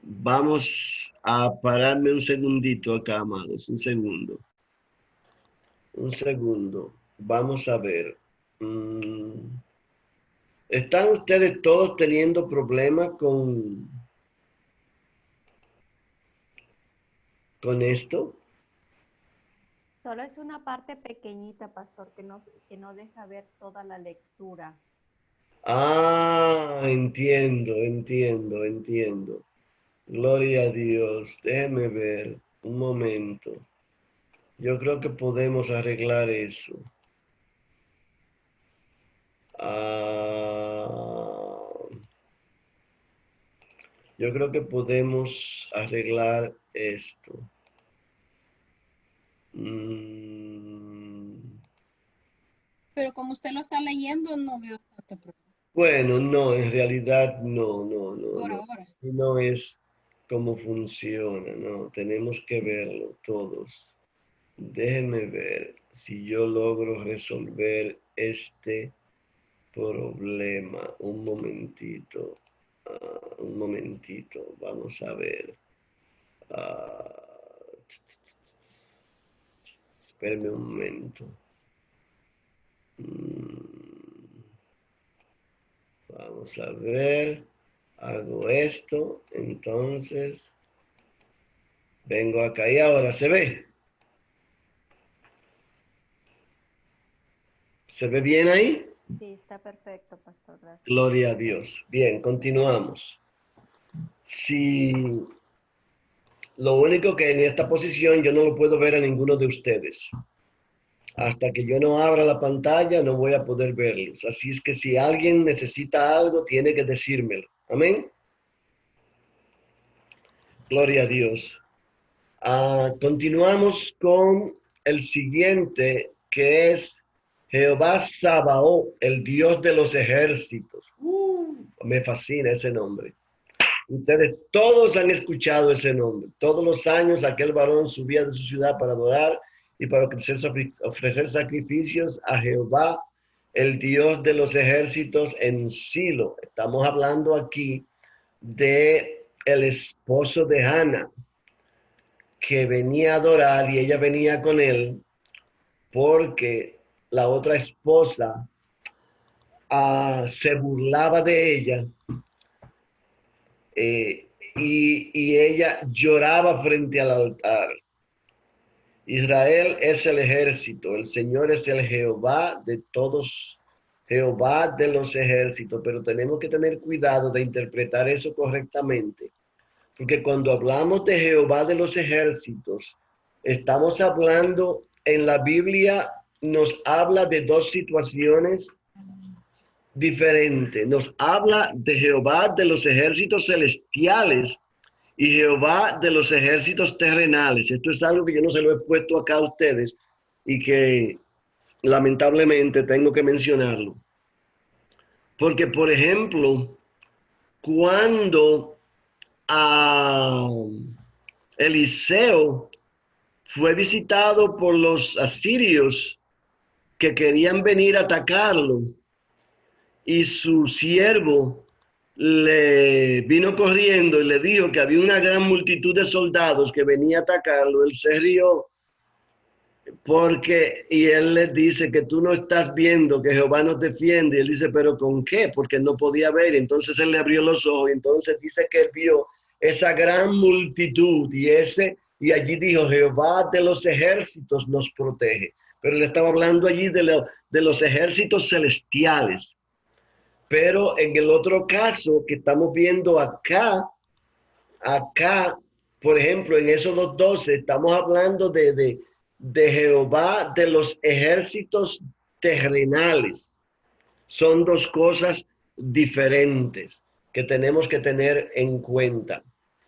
Vamos a pararme un segundito acá, amados, un segundo. Vamos a ver. ¿Están ustedes todos teniendo problemas con esto? Solo es una parte pequeñita, pastor, que no deja ver toda la lectura. Entiendo. Gloria a Dios. Déjeme ver un momento. Yo creo que podemos arreglar eso. Yo creo que podemos arreglar esto. Pero como usted lo está leyendo, no veo tanto problema. Bueno, no, en realidad no. Por ahora. No es cómo funciona, no. Tenemos que verlo todos. Déjenme ver si yo logro resolver este problema. Un momentito. Vamos a ver. Espérame un momento. Vamos a ver. Hago esto. Entonces, vengo acá y ahora se ve. ¿Se ve bien ahí? Sí, está perfecto, pastor. Gracias. Gloria a Dios. Bien, continuamos. Si lo único que en esta posición yo no lo puedo ver a ninguno de ustedes. Hasta que yo no abra la pantalla no voy a poder verlos. Así es que si alguien necesita algo, tiene que decírmelo. Amén. Gloria a Dios. Continuamos con el siguiente, que es Jehová Sabaoth, el Dios de los ejércitos. Me fascina ese nombre. Ustedes todos han escuchado ese nombre. Todos los años aquel varón subía de su ciudad para adorar y para ofrecer sacrificios a Jehová, el Dios de los ejércitos, en Silo. Estamos hablando aquí de el esposo de Hannah, que venía a adorar y ella venía con él porque la otra esposa se burlaba de ella y ella lloraba frente al altar. Israel es el ejército, el Señor es el Jehová de todos, Jehová de los ejércitos, pero tenemos que tener cuidado de interpretar eso correctamente, porque cuando hablamos de Jehová de los ejércitos, estamos hablando, en la Biblia nos habla de dos situaciones diferentes. Nos habla de Jehová de los ejércitos celestiales y Jehová de los ejércitos terrenales. Esto es algo que yo no se lo he puesto acá a ustedes y que lamentablemente tengo que mencionarlo. Porque, por ejemplo, cuando Eliseo fue visitado por los asirios que querían venir a atacarlo, y su siervo le vino corriendo y le dijo que había una gran multitud de soldados que venía a atacarlo, él se rió y él le dice que tú no estás viendo que Jehová nos defiende. Y él dice, ¿pero con qué? Porque no podía ver. Entonces él le abrió los ojos y entonces dice que él vio esa gran multitud y allí dijo, Jehová de los ejércitos nos protege. Pero él estaba hablando allí de los ejércitos celestiales. Pero en el otro caso que estamos viendo acá, por ejemplo, en Éxodo 12, estamos hablando de Jehová de los ejércitos terrenales. Son dos cosas diferentes que tenemos que tener en cuenta.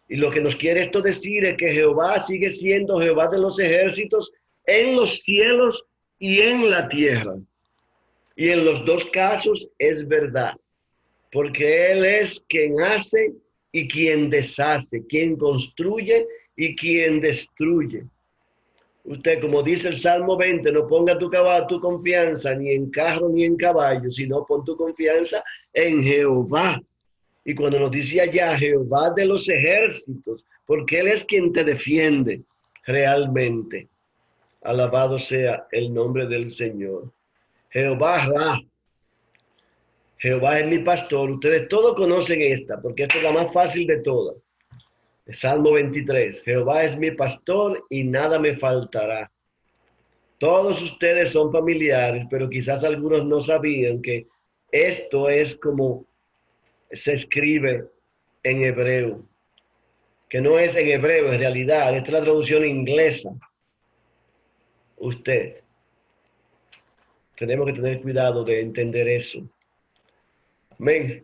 Y lo que nos quiere esto decir es que Jehová sigue siendo Jehová de los ejércitos en los cielos y en la tierra. Y en los dos casos es verdad, porque Él es quien hace y quien deshace, quien construye y quien destruye. Usted, como dice el Salmo 20, no ponga tu confianza ni en carro ni en caballo, sino pon tu confianza en Jehová. Y cuando nos dice allá Jehová de los ejércitos, porque Él es quien te defiende realmente. Alabado sea el nombre del Señor. Jehová Ra. Jehová es mi pastor. Ustedes todos conocen esta, porque esta es la más fácil de todas. Salmo 23. Jehová es mi pastor y nada me faltará. Todos ustedes son familiares, pero quizás algunos no sabían que esto es como se escribe en hebreo. Que no es en hebreo, en realidad. Esta es la traducción inglesa. Tenemos que tener cuidado de entender eso. Amén.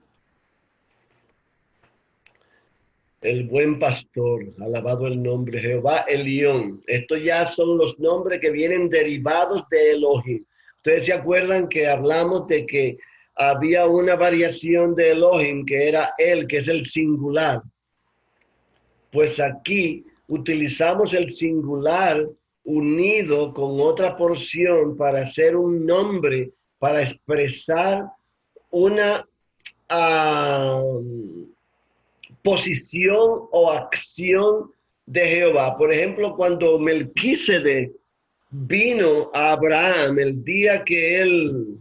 El buen pastor, alabado el nombre, Jehová Elión. Estos ya son los nombres que vienen derivados de Elohim. Ustedes se acuerdan que hablamos de que había una variación de Elohim que era él, que es el singular. Pues aquí utilizamos el singular unido con otra porción para hacer un nombre, para expresar una posición o acción de Jehová. Por ejemplo, cuando Melquisedec vino a Abraham el día que él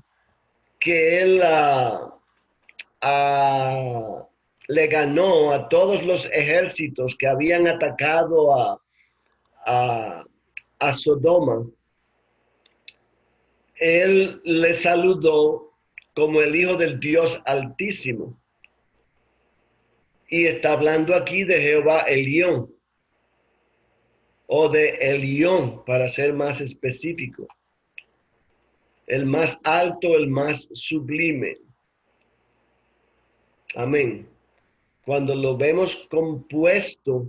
le ganó a todos los ejércitos que habían atacado a Sodoma, él le saludó como el Hijo del Dios Altísimo. Y está hablando aquí de Jehová Elión, o de Elión, para ser más específico. El más alto, el más sublime. Amén. Cuando lo vemos compuesto,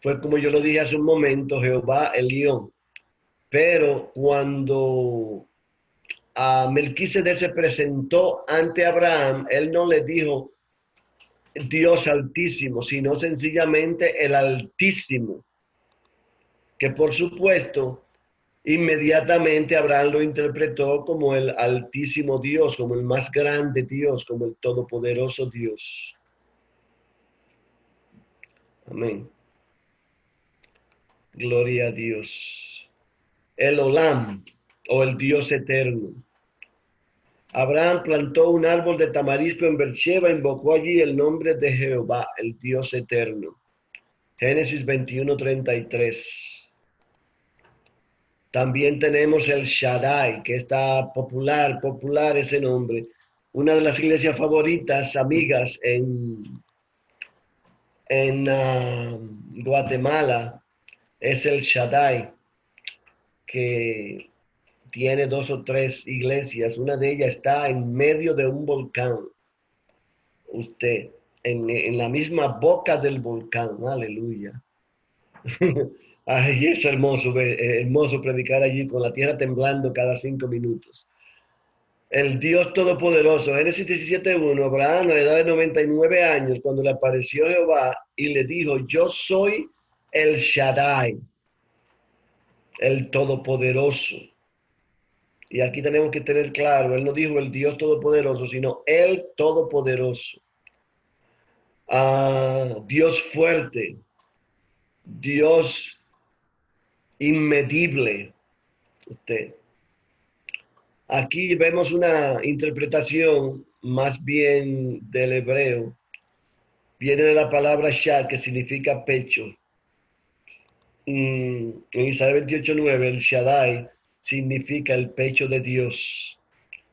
fue como yo lo dije hace un momento, Jehová Elión. Pero cuando Melquisedec se presentó ante Abraham, él no le dijo Dios Altísimo, sino sencillamente el Altísimo, que por supuesto inmediatamente Abraham lo interpretó como el Altísimo Dios, como el más grande Dios, como el todopoderoso Dios. Amén. Gloria a Dios. El Olam, o el Dios eterno. Abraham plantó un árbol de tamarisco en Beersheba, invocó allí el nombre de Jehová, el Dios eterno. Génesis 21:33. También tenemos el Shaddai, que está popular ese nombre. Una de las iglesias favoritas, amigas, en Guatemala, es el Shaddai, que tiene 2 o 3 iglesias. Una de ellas está en medio de un volcán. en la misma boca del volcán. Aleluya. Ay, es hermoso, hermoso predicar allí con la tierra temblando cada 5 minutos. El Dios Todopoderoso, Génesis 17:1, Abraham a la edad de 99 años, cuando le apareció Jehová y le dijo, yo soy el Shaddai, el Todopoderoso. Y aquí tenemos que tener claro, él no dijo el Dios Todopoderoso, sino el Todopoderoso. Dios fuerte, Dios inmedible. Aquí vemos una interpretación más bien del hebreo. Viene de la palabra shad, que significa pecho. En Isaías 28:9, el Shaddai significa el pecho de Dios.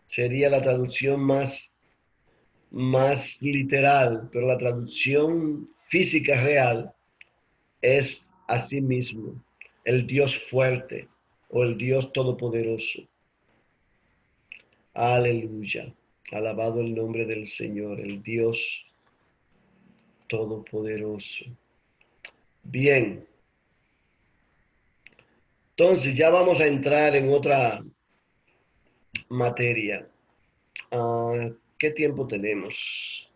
Sería la traducción más literal, pero la traducción física real es así mismo, el Dios fuerte o el Dios todopoderoso. Aleluya. Alabado el nombre del Señor, el Dios todopoderoso. Bien. Entonces ya vamos a entrar en otra materia. ¿Qué tiempo tenemos?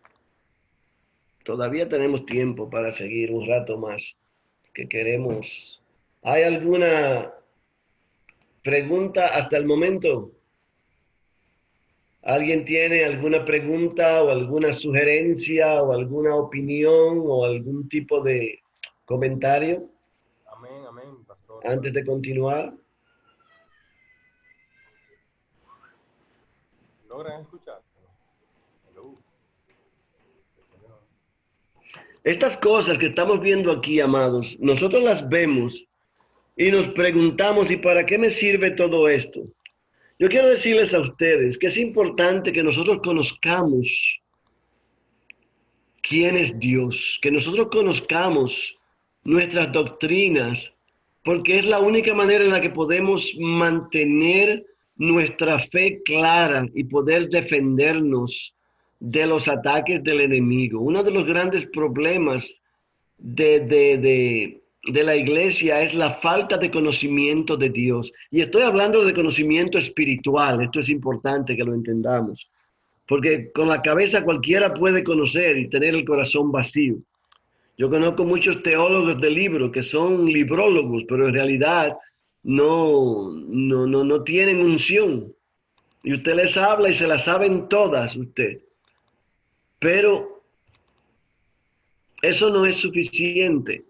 Todavía tenemos tiempo para seguir un rato más que queremos. ¿Hay alguna pregunta hasta el momento? ¿Alguien tiene alguna pregunta o alguna sugerencia o alguna opinión o algún tipo de comentario? Amén, amén, pastor. Antes de continuar. ¿Logran escuchar? Hello. Estas cosas que estamos viendo aquí, amados, nosotros las vemos y nos preguntamos, ¿y para qué me sirve todo esto? Yo quiero decirles a ustedes que es importante que nosotros conozcamos quién es Dios, que nosotros conozcamos nuestras doctrinas, porque es la única manera en la que podemos mantener nuestra fe clara y poder defendernos de los ataques del enemigo. Uno de los grandes problemas de la iglesia es la falta de conocimiento de Dios. Y estoy hablando de conocimiento espiritual, esto es importante que lo entendamos, porque con la cabeza cualquiera puede conocer y tener el corazón vacío. Yo conozco muchos teólogos de libros que son librólogos, pero en realidad no tienen unción. Y usted les habla y se las saben todas usted. Pero eso no es suficiente.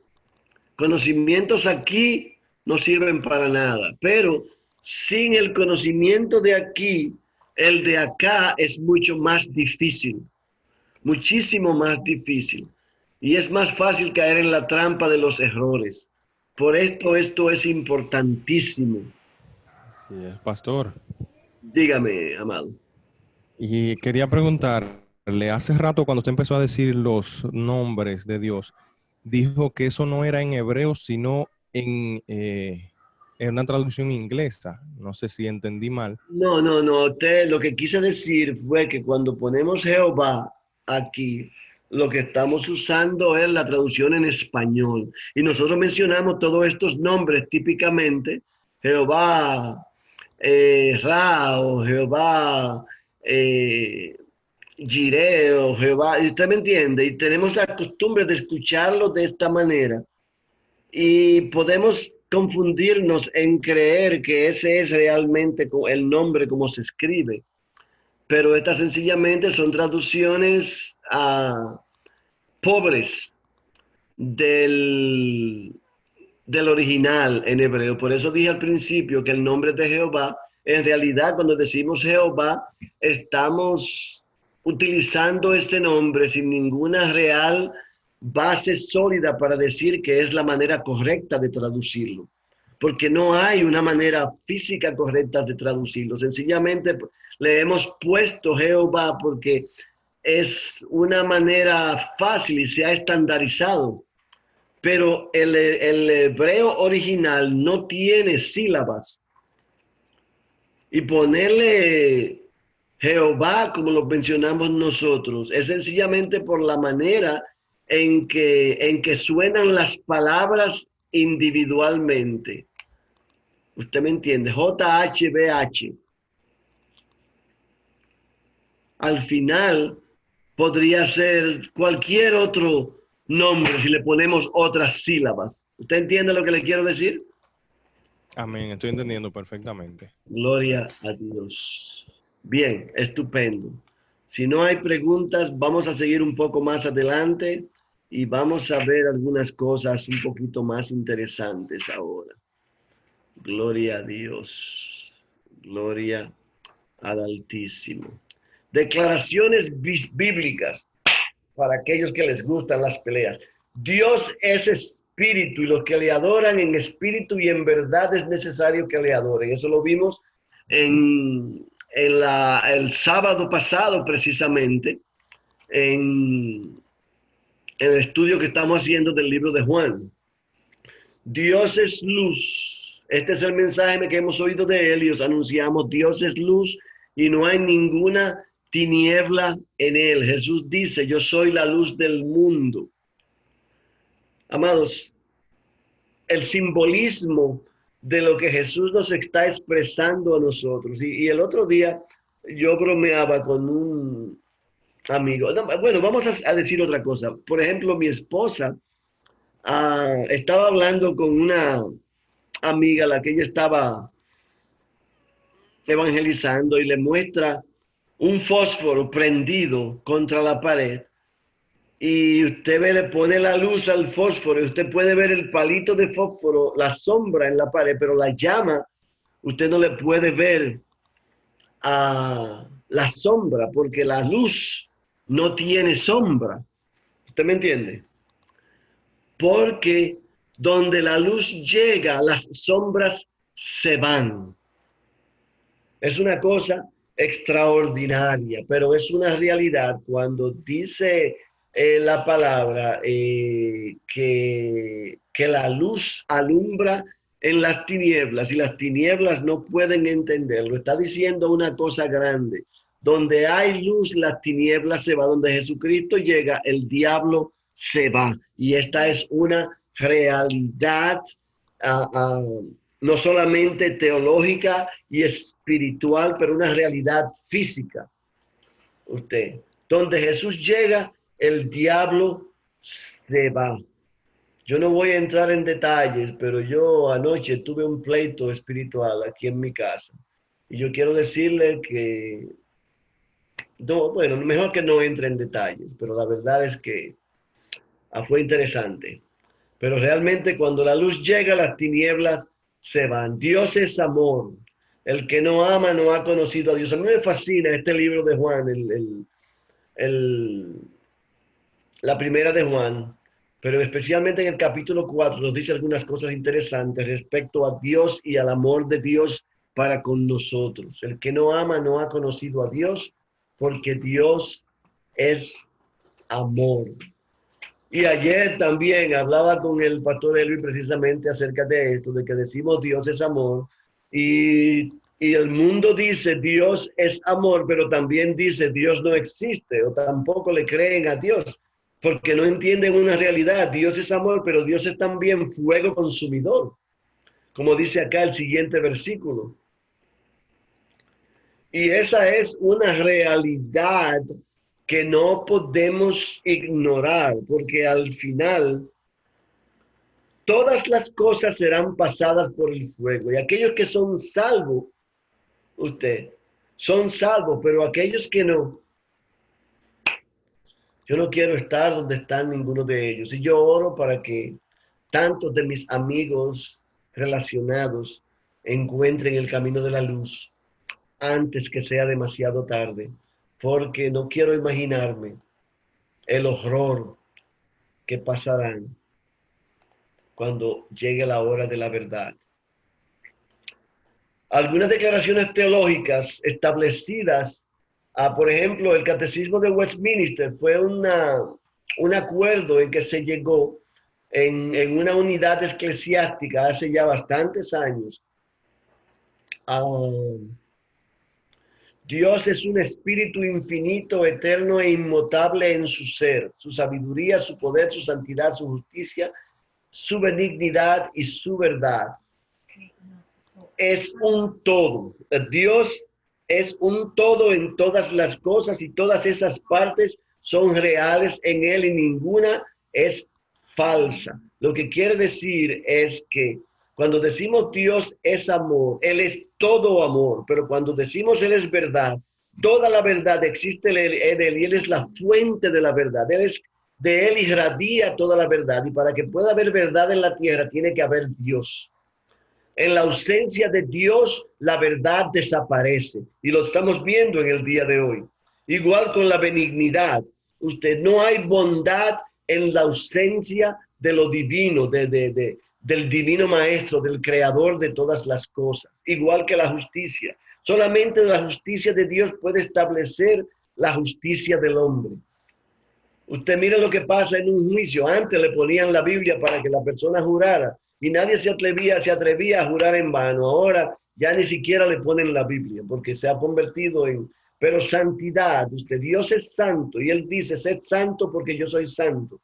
Conocimientos aquí no sirven para nada, pero sin el conocimiento de aquí, el de acá es mucho más difícil, muchísimo más difícil. Y es más fácil caer en la trampa de los errores. Por esto es importantísimo. Sí, pastor. Dígame, amado. Y quería preguntarle, hace rato cuando usted empezó a decir los nombres de Dios, dijo que eso no era en hebreo, sino en una traducción inglesa. No sé si entendí mal. No, lo que quise decir fue que cuando ponemos Jehová aquí, lo que estamos usando es la traducción en español. Y nosotros mencionamos todos estos nombres típicamente, Jehová, Ra, o Jehová, Jireh, o Jehová, y usted me entiende, y tenemos la costumbre de escucharlo de esta manera. Y podemos confundirnos en creer que ese es realmente el nombre como se escribe. Pero estas sencillamente son traducciones pobres del original en hebreo. Por eso dije al principio que el nombre de Jehová, en realidad cuando decimos Jehová, estamos utilizando este nombre sin ninguna real base sólida para decir que es la manera correcta de traducirlo. Porque no hay una manera física correcta de traducirlo. Sencillamente le hemos puesto Jehová porque es una manera fácil y se ha estandarizado. Pero el hebreo original no tiene sílabas. Y ponerle Jehová, como lo mencionamos nosotros, es sencillamente por la manera en que suenan las palabras individualmente. ¿Usted me entiende? JHBH. Al final podría ser cualquier otro nombre si le ponemos otras sílabas. ¿Usted entiende lo que le quiero decir? Amén, estoy entendiendo perfectamente. Gloria a Dios. Bien, estupendo. Si no hay preguntas, vamos a seguir un poco más adelante y vamos a ver algunas cosas un poquito más interesantes ahora. Gloria a Dios. Gloria al Altísimo. Declaraciones bíblicas para aquellos que les gustan las peleas. Dios es espíritu y los que le adoran en espíritu y en verdad es necesario que le adoren. Eso lo vimos el sábado pasado precisamente en el estudio que estamos haciendo del libro de Juan. Dios es luz. Este es el mensaje que hemos oído de él y os anunciamos. Dios es luz y no hay ninguna tiniebla en él. Jesús dice, yo soy la luz del mundo. Amados, el simbolismo de lo que Jesús nos está expresando a nosotros. Y el otro día yo bromeaba con un amigo. No, bueno, vamos a decir otra cosa. Por ejemplo, mi esposa estaba hablando con una amiga a la que ella estaba evangelizando y le muestra un fósforo prendido contra la pared y usted ve, le pone la luz al fósforo y usted puede ver el palito de fósforo, la sombra en la pared, pero la llama, usted no le puede ver a la sombra porque la luz no tiene sombra. ¿Usted me entiende? Porque donde la luz llega, las sombras se van. Es una cosa extraordinaria, pero es una realidad cuando dice la palabra que la luz alumbra en las tinieblas y las tinieblas no pueden entenderlo. Está diciendo una cosa grande. Donde hay luz, las tinieblas se van. Donde Jesucristo llega, el diablo se va. Y esta es una realidad no solamente teológica y espiritual, pero una realidad física. Donde Jesús llega, el diablo se va. Yo no voy a entrar en detalles, pero yo anoche tuve un pleito espiritual aquí en mi casa. Y yo quiero decirle que, no, bueno, mejor que no entre en detalles, pero la verdad es que fue interesante. Pero realmente cuando la luz llega, las tinieblas se van. Dios es amor. El que no ama no ha conocido a Dios. A mí me fascina este libro de Juan, la primera de Juan, pero especialmente en el capítulo 4 nos dice algunas cosas interesantes respecto a Dios y al amor de Dios para con nosotros. El que no ama no ha conocido a Dios porque Dios es amor. Y ayer también hablaba con el pastor Elvin precisamente acerca de esto, de que decimos Dios es amor y el mundo dice Dios es amor, pero también dice Dios no existe o tampoco le creen a Dios porque no entienden una realidad. Dios es amor, pero Dios es también fuego consumidor, como dice acá el siguiente versículo. Y esa es una realidad que no podemos ignorar, porque al final todas las cosas serán pasadas por el fuego. Y aquellos que son salvos, son salvos, pero aquellos que no, yo no quiero estar donde están ninguno de ellos. Y yo oro para que tantos de mis amigos relacionados encuentren el camino de la luz antes que sea demasiado tarde, porque no quiero imaginarme el horror que pasarán cuando llegue la hora de la verdad. Algunas declaraciones teológicas establecidas, por ejemplo, el Catecismo de Westminster fue un acuerdo en que se llegó en una unidad eclesiástica hace ya bastantes años, Dios es un espíritu infinito, eterno e inmutable en su ser, su sabiduría, su poder, su santidad, su justicia, su benignidad y su verdad. Es un todo. Dios es un todo en todas las cosas y todas esas partes son reales en Él y ninguna es falsa. Lo que quiere decir es que cuando decimos Dios es amor, Él es todo amor, pero cuando decimos Él es verdad, toda la verdad existe en Él y Él es la fuente de la verdad. De Él irradia toda la verdad y para que pueda haber verdad en la tierra tiene que haber Dios. En la ausencia de Dios, la verdad desaparece. Y lo estamos viendo en el día de hoy. Igual con la benignidad. No hay bondad en la ausencia de lo divino, del divino maestro, del creador de todas las cosas. Igual que la justicia. Solamente la justicia de Dios puede establecer la justicia del hombre. Usted mire lo que pasa en un juicio. Antes le ponían la Biblia para que la persona jurara. Y nadie se atrevía a jurar en vano. Ahora ya ni siquiera le ponen la Biblia porque se ha convertido en... Pero santidad, Dios es santo y Él dice, sed santo porque yo soy santo.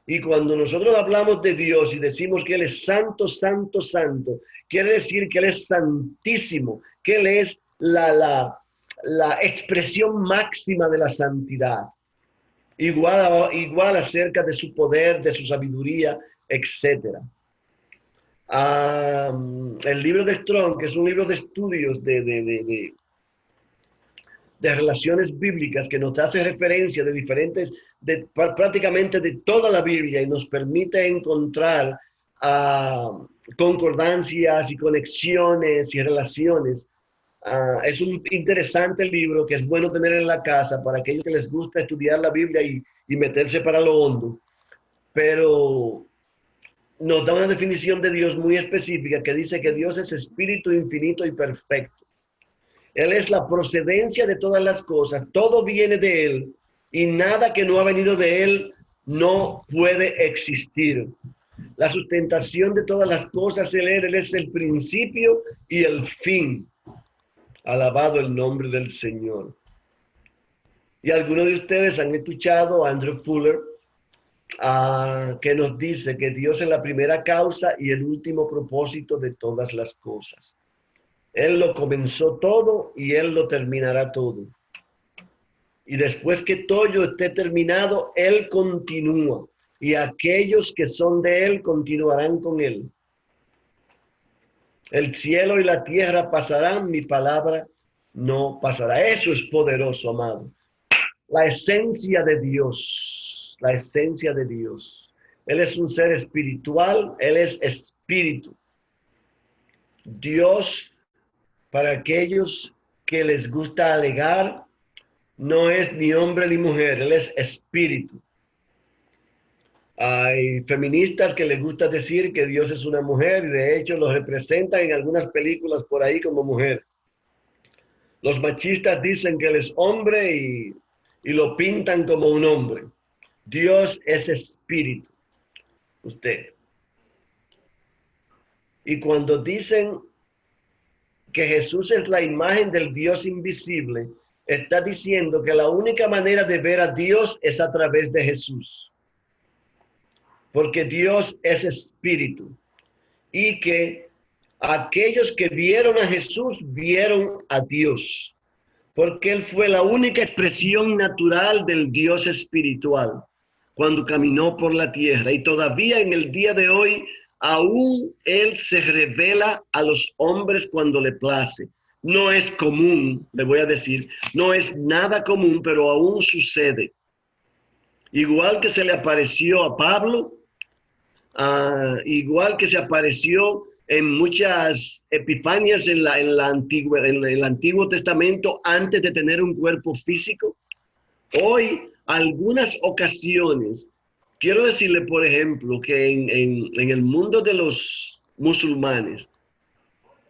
Y cuando nosotros hablamos de Dios y decimos que Él es santo, santo, santo, quiere decir que Él es santísimo, que Él es la expresión máxima de la santidad. Igual acerca de su poder, de su sabiduría, etcétera. El libro de Strong, que es un libro de estudios de relaciones bíblicas que nos hace referencia de diferentes, prácticamente de toda la Biblia y nos permite encontrar concordancias y conexiones y relaciones. Es un interesante libro que es bueno tener en la casa para aquellos que les gusta estudiar la Biblia y meterse para lo hondo. Pero nos da una definición de Dios muy específica que dice que Dios es espíritu infinito y perfecto. Él es la procedencia de todas las cosas, todo viene de Él y nada que no ha venido de Él no puede existir. La sustentación de todas las cosas, Él es el principio y el fin. Alabado el nombre del Señor. Y algunos de ustedes han escuchado a Andrew Fuller, que nos dice que Dios es la primera causa y el último propósito de todas las cosas. Él lo comenzó todo y Él lo terminará todo. Y después que todo esté terminado, Él continúa. Y aquellos que son de Él continuarán con Él. El cielo y la tierra pasarán, mi palabra no pasará. Eso es poderoso, amado. La esencia de Dios. La esencia de Dios. Él es un ser espiritual. Él es espíritu. Dios, para aquellos que les gusta alegar, no es ni hombre ni mujer. Él es espíritu. Hay feministas que les gusta decir que Dios es una mujer y de hecho lo representan en algunas películas por ahí como mujer. Los machistas dicen que Él es hombre y lo pintan como un hombre. Dios es espíritu. Usted. Y cuando dicen que Jesús es la imagen del Dios invisible, está diciendo que la única manera de ver a Dios es a través de Jesús. Porque Dios es espíritu y que aquellos que vieron a Jesús vieron a Dios, porque Él fue la única expresión natural del Dios espiritual cuando caminó por la tierra y todavía en el día de hoy aún Él se revela a los hombres cuando le place. No es común, le voy a decir, no es nada común, pero aún sucede. Igual que se le apareció a Pablo, igual que se apareció en muchas epifanias en el Antiguo Testamento antes de tener un cuerpo físico. Hoy, algunas ocasiones, quiero decirle, por ejemplo, que en el mundo de los musulmanes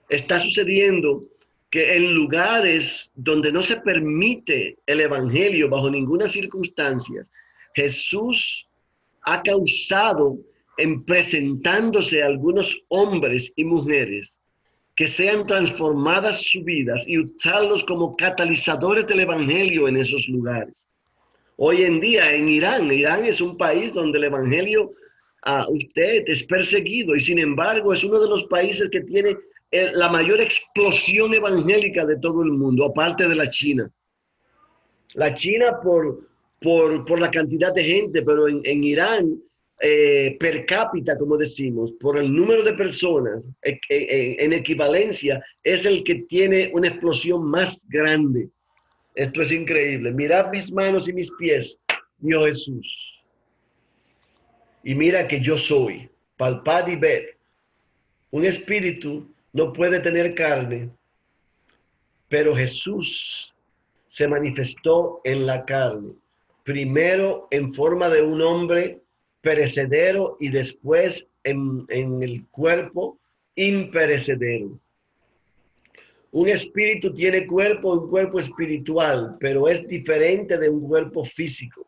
está sucediendo que en lugares donde no se permite el evangelio bajo ninguna circunstancia, Jesús ha causado en presentándose a algunos hombres y mujeres que sean transformadas sus vidas y usarlos como catalizadores del evangelio en esos lugares. Hoy en día en Irán es un país donde el evangelio usted es perseguido y sin embargo es uno de los países que tiene la mayor explosión evangélica de todo el mundo, aparte de la China. La China por la cantidad de gente, pero en Irán, per cápita, como decimos, por el número de personas, en equivalencia, es el que tiene una explosión más grande. Esto es increíble. Mirad mis manos y mis pies, dijo Jesús. Y mira que yo soy, palpad y ved. Un espíritu no puede tener carne, pero Jesús se manifestó en la carne, primero en forma de un hombre perecedero y después en el cuerpo imperecedero. Un espíritu tiene cuerpo, un cuerpo espiritual, pero es diferente de un cuerpo físico,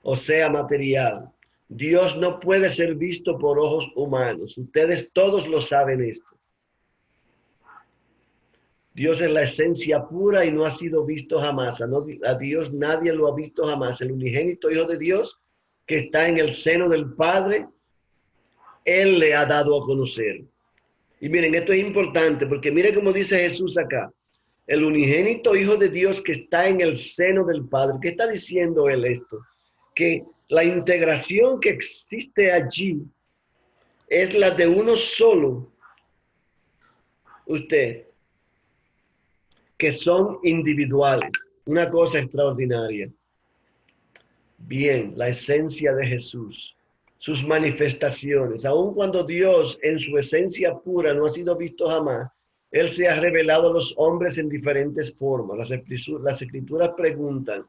o sea, material. Dios no puede ser visto por ojos humanos. Ustedes todos lo saben esto. Dios es la esencia pura y no ha sido visto jamás. A Dios nadie lo ha visto jamás. El unigénito Hijo de Dios que está en el seno del Padre, Él le ha dado a conocer. Y miren, esto es importante porque miren cómo dice Jesús acá. El unigénito Hijo de Dios que está en el seno del Padre. ¿Qué está diciendo Él esto? Que la integración que existe allí es la de uno solo. Usted. Que son individuales. Una cosa extraordinaria. Bien, la esencia de Jesús, sus manifestaciones. Aun cuando Dios en su esencia pura no ha sido visto jamás, Él se ha revelado a los hombres en diferentes formas. Las escrituras preguntan,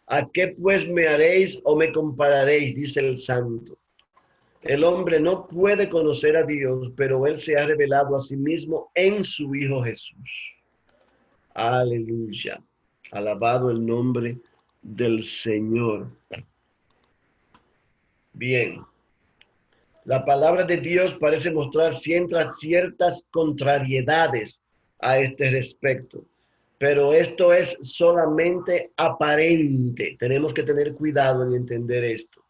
¿a qué pues me haréis o me compararéis? Dice el santo. El hombre no puede conocer a Dios, pero Él se ha revelado a sí mismo en su Hijo Jesús. Aleluya. Alabado el nombre del Señor. Bien. La palabra de Dios parece mostrar siempre ciertas contrariedades a este respecto, pero esto es solamente aparente. Tenemos que tener cuidado en entender esto.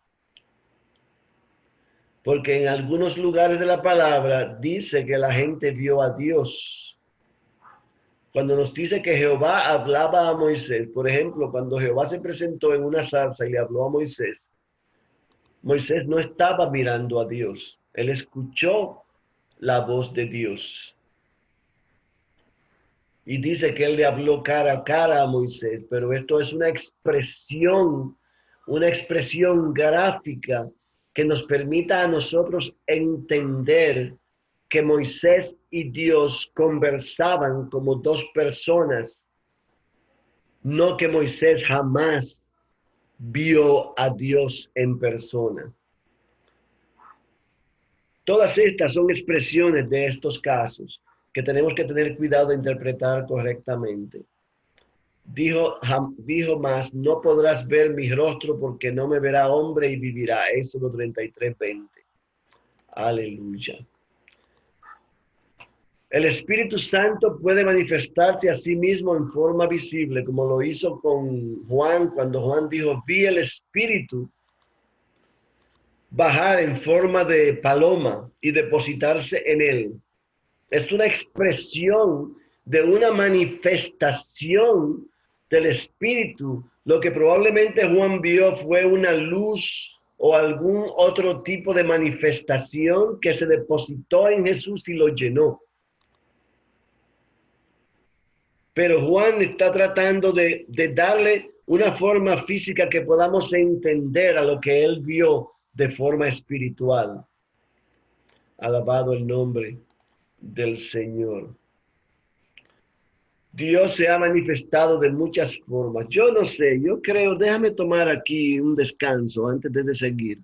Porque en algunos lugares de la palabra dice que la gente vio a Dios. Cuando nos dice que Jehová hablaba a Moisés, por ejemplo, cuando Jehová se presentó en una zarza y le habló a Moisés, Moisés no estaba mirando a Dios, él escuchó la voz de Dios. Y dice que él le habló cara a cara a Moisés, pero esto es una expresión gráfica que nos permita a nosotros entender que Moisés y Dios conversaban como dos personas, no que Moisés jamás vio a Dios en persona. Todas estas son expresiones de estos casos que tenemos que tener cuidado de interpretar correctamente. Dijo más, no podrás ver mi rostro porque no me verá hombre y vivirá. Éxodo 33:20. Aleluya. El Espíritu Santo puede manifestarse a sí mismo en forma visible, como lo hizo con Juan, cuando Juan dijo, vi el Espíritu bajar en forma de paloma y depositarse en él. Es una expresión de una manifestación del Espíritu. Lo que probablemente Juan vio fue una luz o algún otro tipo de manifestación que se depositó en Jesús y lo llenó. Pero Juan está tratando de darle una forma física que podamos entender a lo que él vio de forma espiritual. Alabado el nombre del Señor. Dios se ha manifestado de muchas formas. Yo no sé, yo creo, déjame tomar aquí un descanso antes de seguir,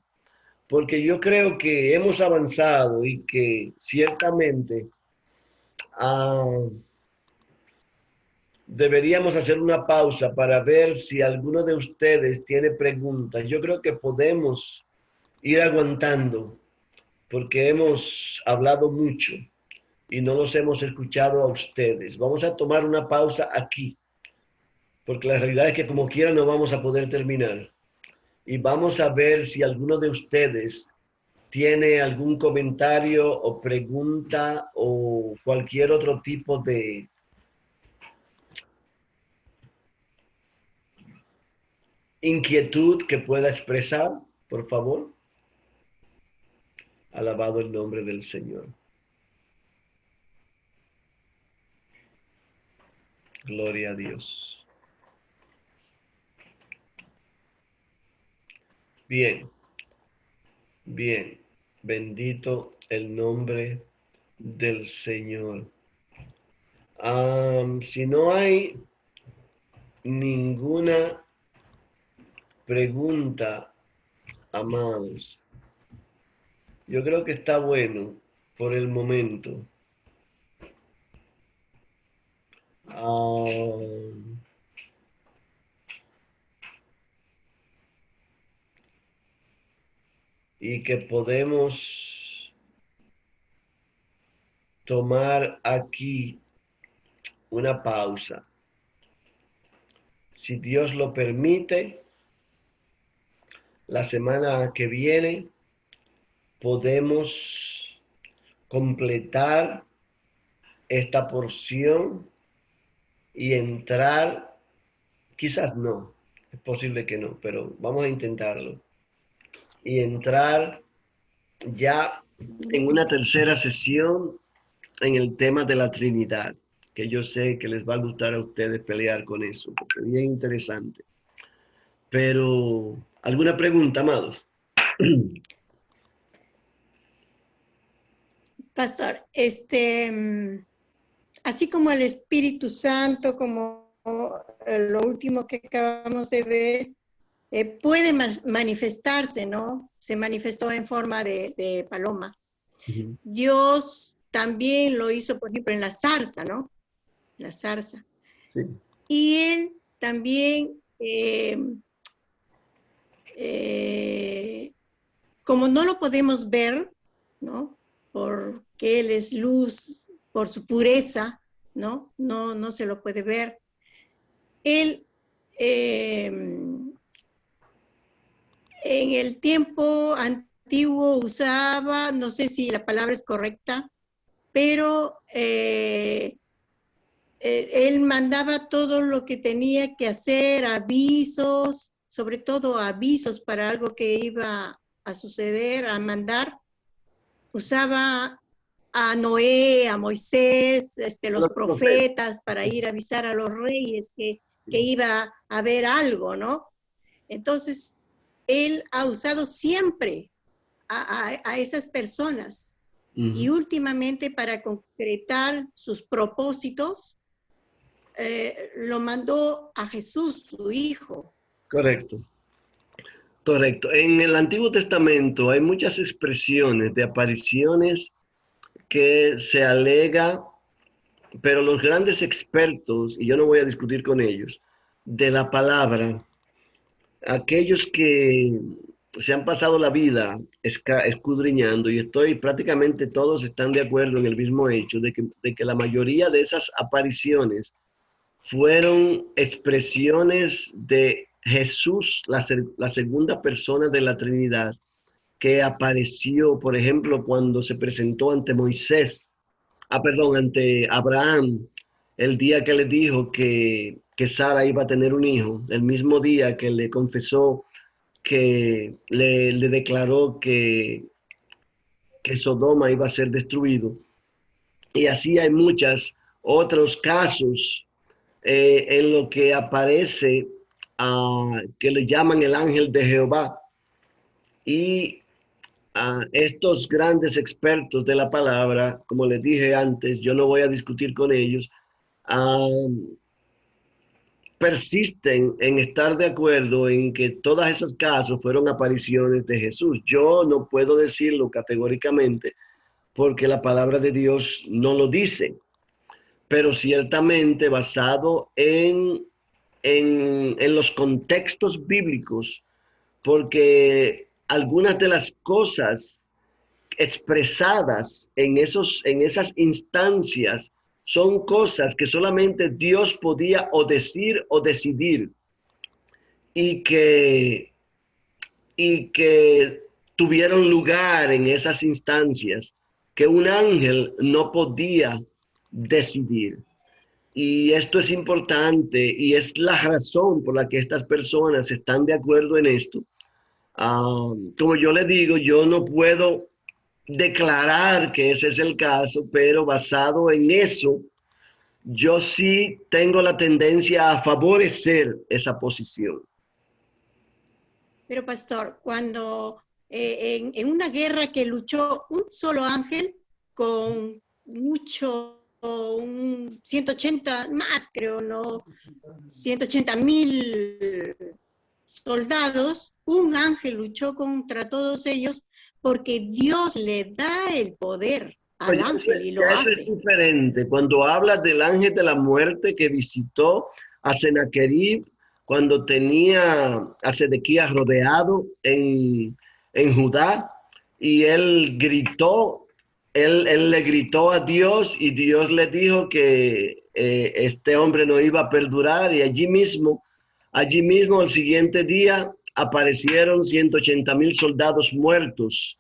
porque yo creo que hemos avanzado y que ciertamente deberíamos hacer una pausa para ver si alguno de ustedes tiene preguntas. Yo creo que podemos ir aguantando porque hemos hablado mucho y no los hemos escuchado a ustedes. Vamos a tomar una pausa aquí, porque la realidad es que como quiera no vamos a poder terminar. Y vamos a ver si alguno de ustedes tiene algún comentario o pregunta o cualquier otro tipo de inquietud que pueda expresar, por favor. Alabado el nombre del Señor. Gloria a Dios. Bien, bien. Bendito el nombre del Señor. Si no hay ninguna pregunta, amados, yo creo que está bueno por el momento. Y que podemos tomar aquí una pausa. Si Dios lo permite, la semana que viene podemos completar esta porción y entrar, quizás no, es posible que no, pero vamos a intentarlo. Y entrar ya en una tercera sesión en el tema de la Trinidad, que yo sé que les va a gustar a ustedes pelear con eso, porque es bien interesante. Pero, ¿alguna pregunta, amados? Pastor, así como el Espíritu Santo, como lo último que acabamos de ver, puede manifestarse, ¿no? Se manifestó en forma de paloma. Ujú. Dios también lo hizo, por ejemplo, en la zarza, ¿no? La zarza. Sí. Y Él también, como no lo podemos ver, ¿no? Porque Él es luz, por su pureza, ¿no? No se lo puede ver. Él, en el tiempo antiguo usaba, no sé si la palabra es correcta, pero él mandaba todo lo que tenía que hacer, avisos, sobre todo avisos para algo que iba a suceder, a mandar. Usaba a Noé, a Moisés, los Los profetas. profetas para ir a avisar a los reyes que iba a haber algo, ¿no? Entonces, él ha usado siempre a esas personas. Y últimamente, para concretar sus propósitos, lo mandó a Jesús, su hijo. Correcto. Correcto. En el Antiguo Testamento hay muchas expresiones de apariciones que se alega, pero los grandes expertos, y yo no voy a discutir con ellos, de la palabra, aquellos que se han pasado la vida escudriñando, y prácticamente todos están de acuerdo en el mismo hecho, de que la mayoría de esas apariciones fueron expresiones de Jesús, la segunda persona de la Trinidad, que apareció, por ejemplo, cuando se presentó ante Moisés, ante Abraham, el día que le dijo que Sara iba a tener un hijo, el mismo día que le confesó, que le declaró que Sodoma iba a ser destruido. Y así hay muchos otros casos en lo que aparece que le llaman el ángel de Jehová. Y estos grandes expertos de la palabra, como les dije antes, yo no voy a discutir con ellos, persisten en estar de acuerdo en que todos esos casos fueron apariciones de Jesús. Yo no puedo decirlo categóricamente porque la palabra de Dios no lo dice, pero ciertamente basado en los contextos bíblicos, porque algunas de las cosas expresadas en esas instancias son cosas que solamente Dios podía o decir o decidir y que tuvieron lugar en esas instancias que un ángel no podía decidir. Y esto es importante y es la razón por la que estas personas están de acuerdo en esto. Como yo le digo, yo no puedo declarar que ese es el caso, pero basado en eso, yo sí tengo la tendencia a favorecer esa posición. Pero pastor, cuando en una guerra que luchó un solo ángel con mucho, 180 más, creo, ¿no? 180,000 soldados, un ángel luchó contra todos ellos porque Dios le da el poder al ángel y lo Eso hace. es diferente. Cuando hablas del ángel de la muerte que visitó a Sennacherib, cuando tenía a Sedequías rodeado en Judá, y él gritó, él le gritó a Dios y Dios le dijo que este hombre no iba a perdurar, y allí mismo el siguiente día aparecieron 180,000 soldados muertos.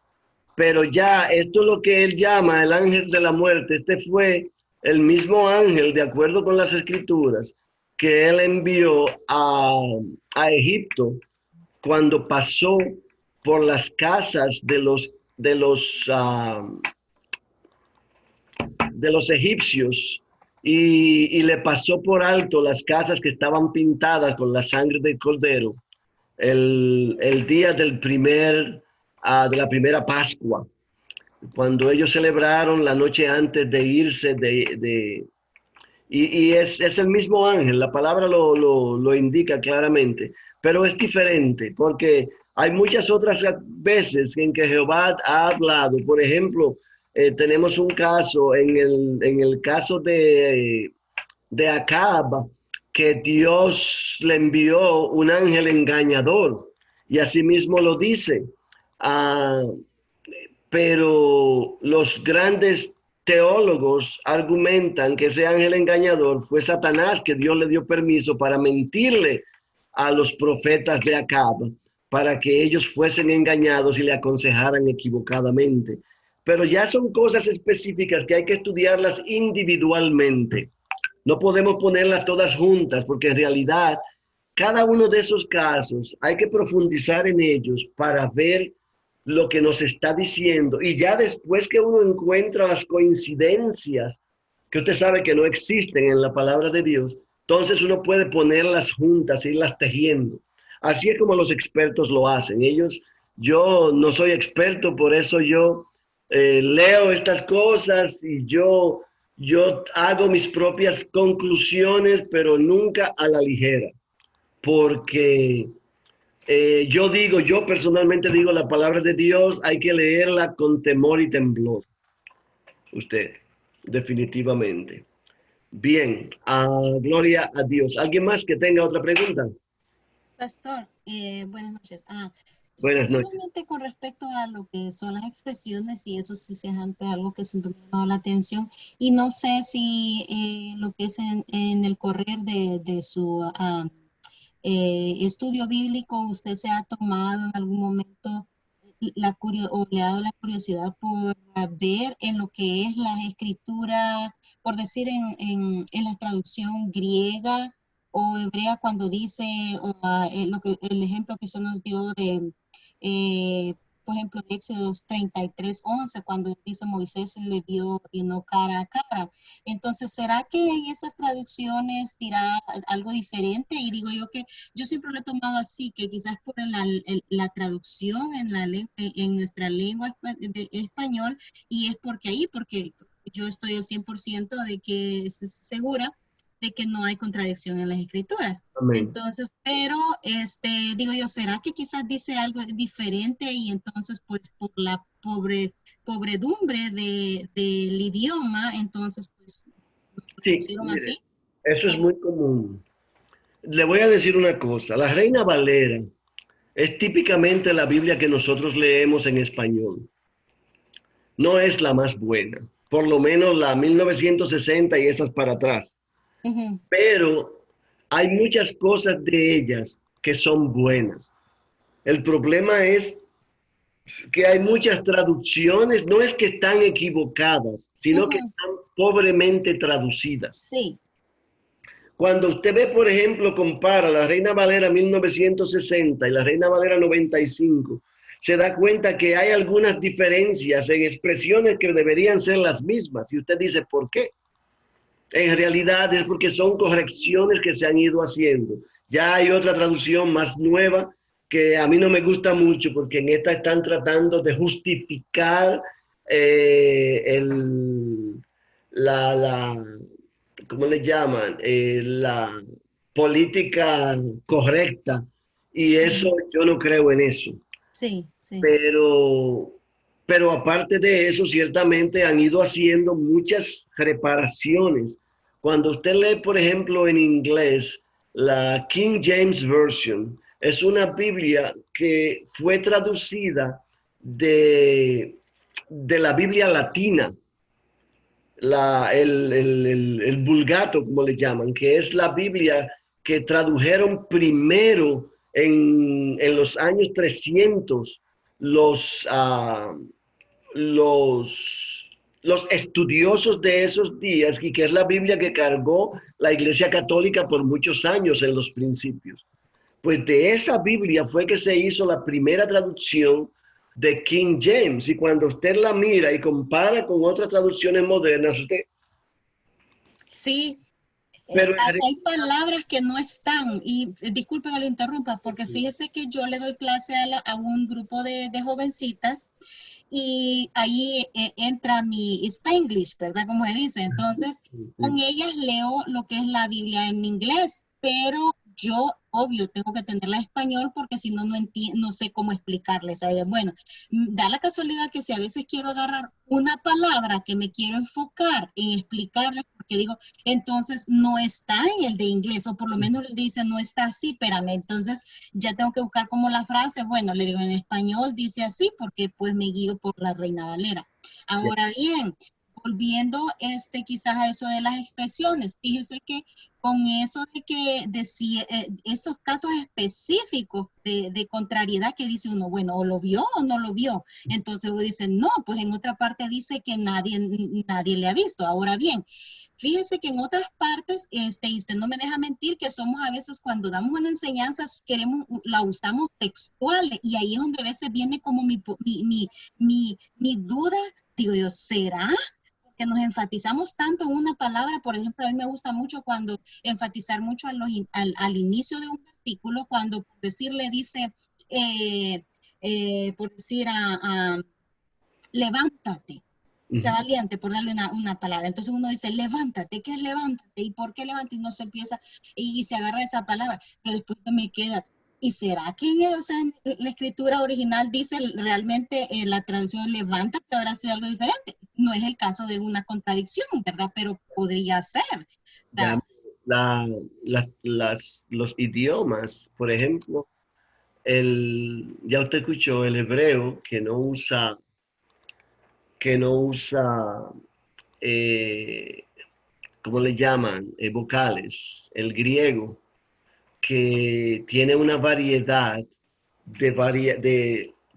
Pero ya, esto es lo que él llama el ángel de la muerte. Este fue el mismo ángel, de acuerdo con las escrituras, que él envió a Egipto cuando pasó por las casas de los egipcios y le pasó por alto las casas que estaban pintadas con la sangre del cordero el día de la primera Pascua, cuando ellos celebraron la noche antes de irse y es el mismo ángel, la palabra lo indica claramente, pero es diferente porque hay muchas otras veces en que Jehová ha hablado. Por ejemplo, tenemos un caso, en el caso de Acab, que Dios le envió un ángel engañador, y así mismo lo dice. Pero los grandes teólogos argumentan que ese ángel engañador fue Satanás, que Dios le dio permiso para mentirle a los profetas de Acab, para que ellos fuesen engañados y le aconsejaran equivocadamente. Pero ya son cosas específicas que hay que estudiarlas individualmente. No podemos ponerlas todas juntas, porque en realidad cada uno de esos casos hay que profundizar en ellos para ver lo que nos está diciendo. Y ya después que uno encuentra las coincidencias que usted sabe que no existen en la palabra de Dios, entonces uno puede ponerlas juntas, irlas tejiendo. Así es como los expertos lo hacen. Yo no soy experto, por eso yo leo estas cosas y yo hago mis propias conclusiones, pero nunca a la ligera, porque yo personalmente digo, la palabra de Dios hay que leerla con temor y temblor. Usted, definitivamente. Bien, gloria a Dios. ¿Alguien más que tenga otra pregunta? Pastor, buenas noches. Buenas noches. Solamente con respecto a lo que son las expresiones, y eso sí se es algo que siempre me ha llamado la atención, y no sé si lo que es en el correr de su estudio bíblico, usted se ha tomado en algún momento o le ha dado la curiosidad por ver en lo que es la escritura, por decir en la traducción griega o hebrea, cuando dice, el ejemplo que usted nos dio de, por ejemplo, de Éxodos 33:11, cuando dice Moisés le vio cara a cara. Entonces, ¿será que en esas traducciones dirá algo diferente? Y digo yo que yo siempre lo he tomado así, que quizás por la traducción en nuestra lengua de español, y es porque yo estoy al 100% de que segura de que no hay contradicción en las escrituras. Amén. Entonces, pero digo yo, ¿será que quizás dice algo diferente? Y entonces, pues, por la pobredumbre del idioma, entonces, pues, Sí, hicieron mire, así. eso es muy común. Le voy a decir una cosa. La Reina Valera es típicamente la Biblia que nosotros leemos en español. no es la más buena, por lo menos la 1960 y esas para atrás. Ujú. Pero hay muchas cosas de ellas que son buenas. El problema es que hay muchas traducciones, no es que están equivocadas, sino que Ujú. están pobremente traducidas. Sí. Cuando usted ve, por ejemplo, compara la Reina Valera 1960 y la Reina Valera 95, se da cuenta que hay algunas diferencias en expresiones que deberían ser las mismas. Y usted dice, ¿por qué? En realidad es porque son correcciones que se han ido haciendo. Ya hay otra traducción más nueva que a mí no me gusta mucho porque en esta están tratando de justificar la, ¿cómo le llaman? La política correcta. Y eso, Ujú. yo no creo en eso. Sí, sí. Pero, pero aparte de eso, ciertamente han ido haciendo muchas reparaciones. Cuando usted lee, por ejemplo, en inglés, la King James Version, es una Biblia que fue traducida de la Biblia latina, el Vulgato, como le llaman, que es la Biblia que tradujeron primero en los años 300 los, los estudiosos de esos días, y que es la Biblia que cargó la Iglesia Católica por muchos años en los principios. Pues de esa Biblia fue que se hizo la primera traducción de King James. Y cuando usted la mira y compara con otras traducciones modernas, usted... Sí, Pero hay palabras que no están, y disculpe que lo interrumpa, porque fíjese que yo le doy clase a un grupo de jovencitas y ahí entra mi Spanglish, ¿verdad? Como se dice. Entonces, con ellas leo lo que es la Biblia en inglés, pero yo, obvio, tengo que tenerla en español porque si no, no sé cómo explicarles a ellas. Bueno, da la casualidad que si a veces quiero agarrar una palabra que me quiero enfocar en explicarles, porque digo, entonces no está en el de inglés, o por lo menos le dice no está así, espérame, entonces ya tengo que buscar como la frase, bueno, le digo en español dice así porque pues me guío por la Reina Valera. Ahora bien, volviendo quizás a eso de las expresiones, fíjese que con eso de que esos casos específicos de contrariedad que dice uno, bueno, o lo vio o no lo vio, entonces uno dice, no, pues en otra parte dice que nadie le ha visto. Ahora bien, fíjese que en otras partes, y usted no me deja mentir, que somos a veces cuando damos una enseñanza, la usamos textual, y ahí es donde a veces viene como mi duda, digo yo, ¿será? Que nos enfatizamos tanto en una palabra. Por ejemplo, a mí me gusta mucho cuando enfatizar mucho al inicio de un versículo, cuando por decir le dice, por decir levántate, sea valiente, por darle una palabra. Entonces uno dice, levántate, ¿qué es levántate? ¿Y por qué levántate? Y no se empieza, y se agarra esa palabra, pero después me queda, ¿y será que en la escritura original dice realmente la traducción levántate habrá sido algo diferente? No es el caso de una contradicción, ¿verdad? Pero podría ser. ya, los idiomas, por ejemplo, ya usted escuchó el hebreo que no usa ¿cómo le llaman? Vocales. El griego, que tiene una variedad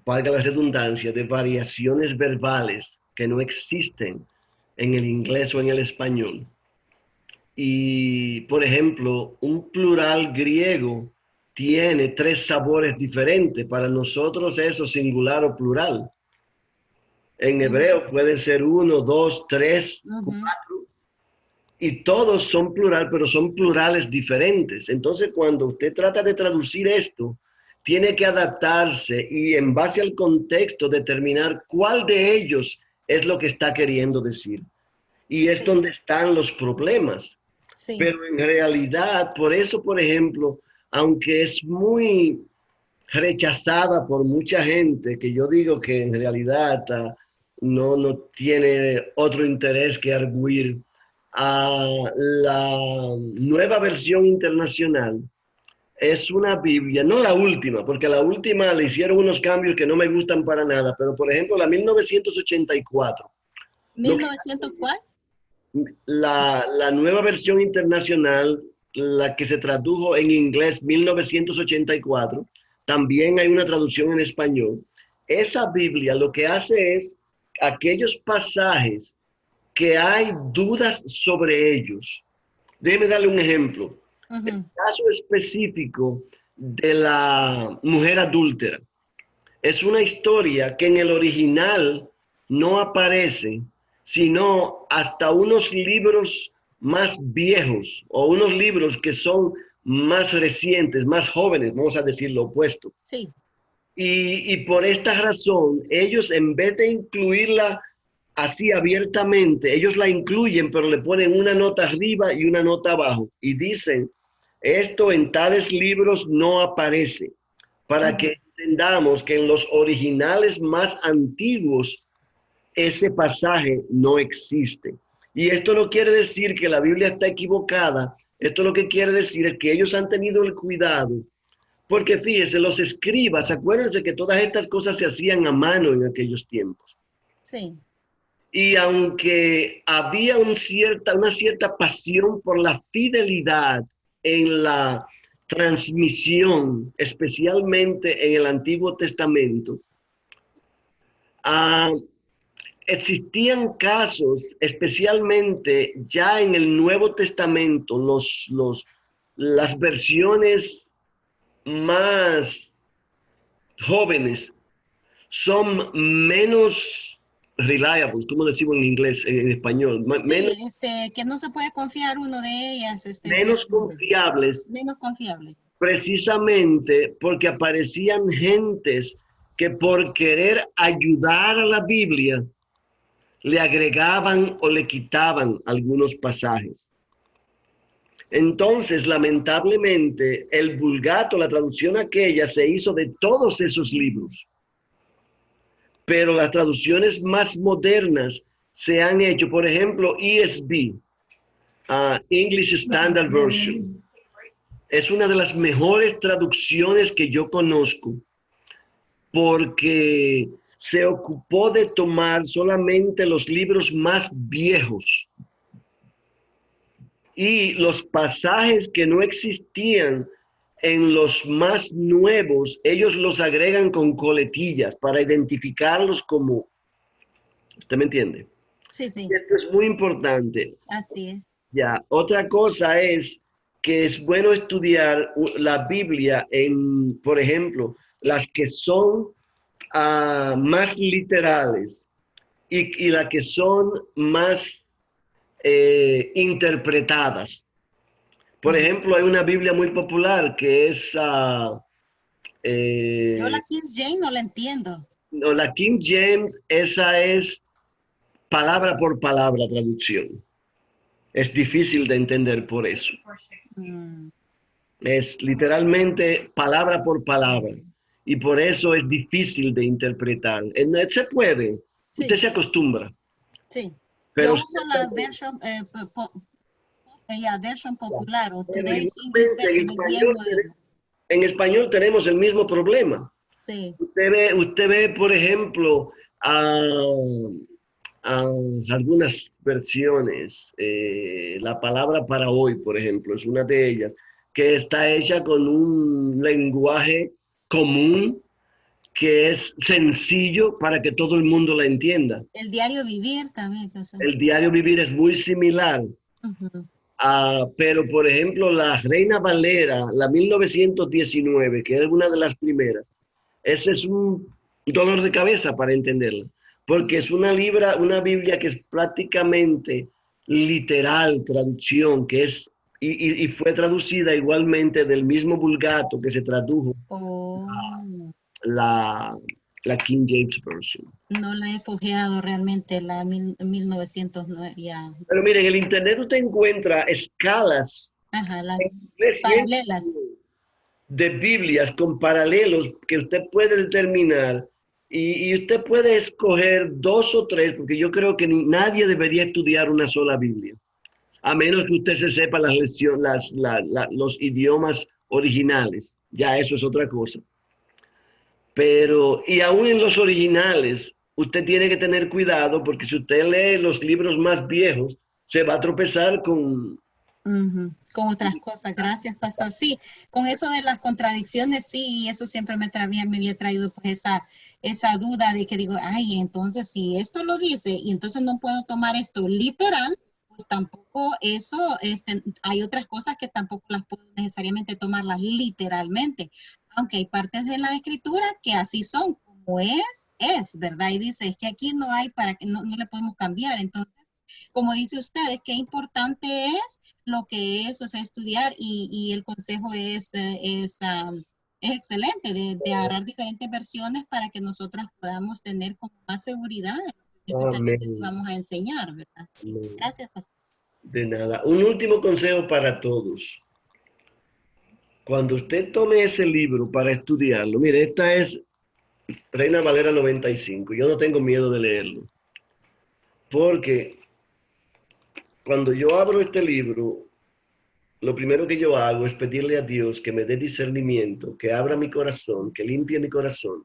valga la redundancia, de variaciones verbales que no existen en el inglés o en el español. Y, por ejemplo, un plural griego tiene 3 sabores diferentes. Para nosotros eso singular o plural. En hebreo puede ser 1, 2, 3, 4. Y todos son plural, pero son plurales diferentes. Entonces, cuando usted trata de traducir esto, tiene que adaptarse y en base al contexto determinar cuál de ellos es lo que está queriendo decir. Y es donde están los problemas. Sí. Pero en realidad, por eso, por ejemplo, aunque es muy rechazada por mucha gente, que yo digo que en realidad no tiene otro interés que arguir, a la nueva versión internacional es una Biblia, no la última, porque la última le hicieron unos cambios que no me gustan para nada, pero por ejemplo la 1984. ¿1900 cuál? La nueva versión internacional, la que se tradujo en inglés 1984, también hay una traducción en español. Esa Biblia lo que hace es aquellos pasajes que hay dudas sobre ellos. Déjeme darle un ejemplo. El caso específico de la mujer adúltera. Es una historia que en el original no aparece, sino hasta unos libros más viejos o unos libros que son más recientes, más jóvenes, vamos a decir lo opuesto. Sí. Y por esta razón, ellos en vez de incluirla así abiertamente, ellos la incluyen, pero le ponen una nota arriba y una nota abajo. Y dicen, esto en tales libros no aparece, para que entendamos que en los originales más antiguos, ese pasaje no existe. Y esto no quiere decir que la Biblia está equivocada. Esto lo que quiere decir es que ellos han tenido el cuidado. Porque fíjese, los escribas, acuérdense que todas estas cosas se hacían a mano en aquellos tiempos. Sí. Y aunque había una cierta pasión por la fidelidad en la transmisión, especialmente en el Antiguo Testamento, existían casos, especialmente ya en el Nuevo Testamento, las versiones más jóvenes son menos reliable, como decimos en inglés, en español, Sí, que no se puede confiar uno de ellas. menos confiables, Menos confiable. precisamente porque aparecían gentes que por querer ayudar a la Biblia le agregaban o le quitaban algunos pasajes. Entonces, lamentablemente, el Vulgata, la traducción aquella, se hizo de todos esos libros. Pero las traducciones más modernas se han hecho, por ejemplo, ESV, English Standard Version. Es una de las mejores traducciones que yo conozco, porque se ocupó de tomar solamente los libros más viejos y los pasajes que no existían en los más nuevos, ellos los agregan con coletillas para identificarlos como, ¿usted me entiende? Sí, sí. Esto es muy importante. Así es. Ya, otra cosa es que es bueno estudiar la Biblia en, por ejemplo, las que son más literales y las que son más interpretadas. Por ejemplo, hay una Biblia muy popular que es... Yo la King James no la entiendo. No, la King James, esa es palabra por palabra traducción. Es difícil de entender por eso. Es literalmente palabra por palabra. Y por eso es difícil de interpretar. Se puede. Sí. Usted se acostumbra. Sí. Pero yo uso la versión popular o Today's en English version, español, en español tenemos el mismo problema. Sí. Usted ve, por ejemplo, algunas versiones, la palabra para hoy, por ejemplo, es una de ellas, que está hecha con un lenguaje común, que es sencillo para que todo el mundo la entienda. El diario vivir también. El diario vivir es muy similar. Pero, por ejemplo, la Reina Valera, la 1919, que es una de las primeras, ese es un dolor de cabeza para entenderla, porque es una Biblia que es prácticamente literal, traducción, que es, y fue traducida igualmente del mismo Vulgata que se tradujo la King James Version. No la he fojeado realmente, la 1909 ya. Pero miren, en el internet usted encuentra escalas las paralelas de Biblias con paralelos que usted puede determinar y usted puede escoger 2 o 3, porque yo creo que nadie debería estudiar una sola Biblia, a menos que usted se sepa las lecciones, los idiomas originales, ya eso es otra cosa. Pero, y aún en los originales, usted tiene que tener cuidado porque si usted lee los libros más viejos, se va a tropezar con... Con otras cosas. Gracias, pastor. Sí, con eso de las contradicciones, sí, eso siempre me había traído pues esa duda de que digo, ay, entonces si esto lo dice y entonces no puedo tomar esto literal, pues tampoco eso, hay otras cosas que tampoco las puedo necesariamente tomarlas literalmente, aunque hay partes de la escritura que así son, como es, ¿verdad? Y dice, es que aquí no hay para que no le podemos cambiar. Entonces, como dice usted, qué importante es lo que es, o sea, estudiar y el consejo es excelente de agarrar diferentes versiones para que nosotros podamos tener como más seguridad, especialmente si vamos a enseñar, ¿verdad? Amén. Gracias, pastor. De nada. Un último consejo para todos. Cuando usted tome ese libro para estudiarlo, mire, esta es Reina Valera 95. Yo no tengo miedo de leerlo. Porque cuando yo abro este libro, lo primero que yo hago es pedirle a Dios que me dé discernimiento, que abra mi corazón, que limpie mi corazón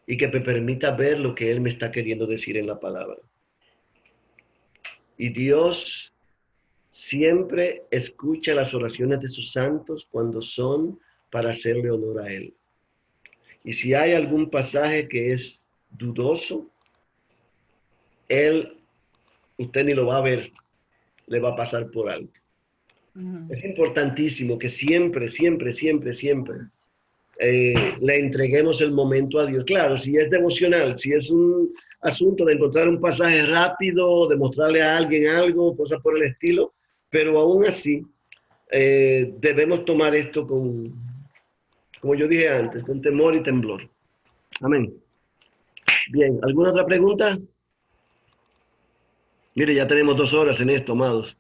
y que me permita ver lo que Él me está queriendo decir en la palabra. Y Dios siempre escucha las oraciones de sus santos cuando son para hacerle honor a Él. Y si hay algún pasaje que es dudoso, usted ni lo va a ver, le va a pasar por alto. Es importantísimo que siempre le entreguemos el momento a Dios. Claro, si es devocional, si es un asunto de encontrar un pasaje rápido, de mostrarle a alguien algo, cosas por el estilo, pero aún así debemos tomar esto como yo dije antes, con temor y temblor. Amén. Bien, ¿alguna otra pregunta? Mire, ya tenemos 2 horas en esto, amados.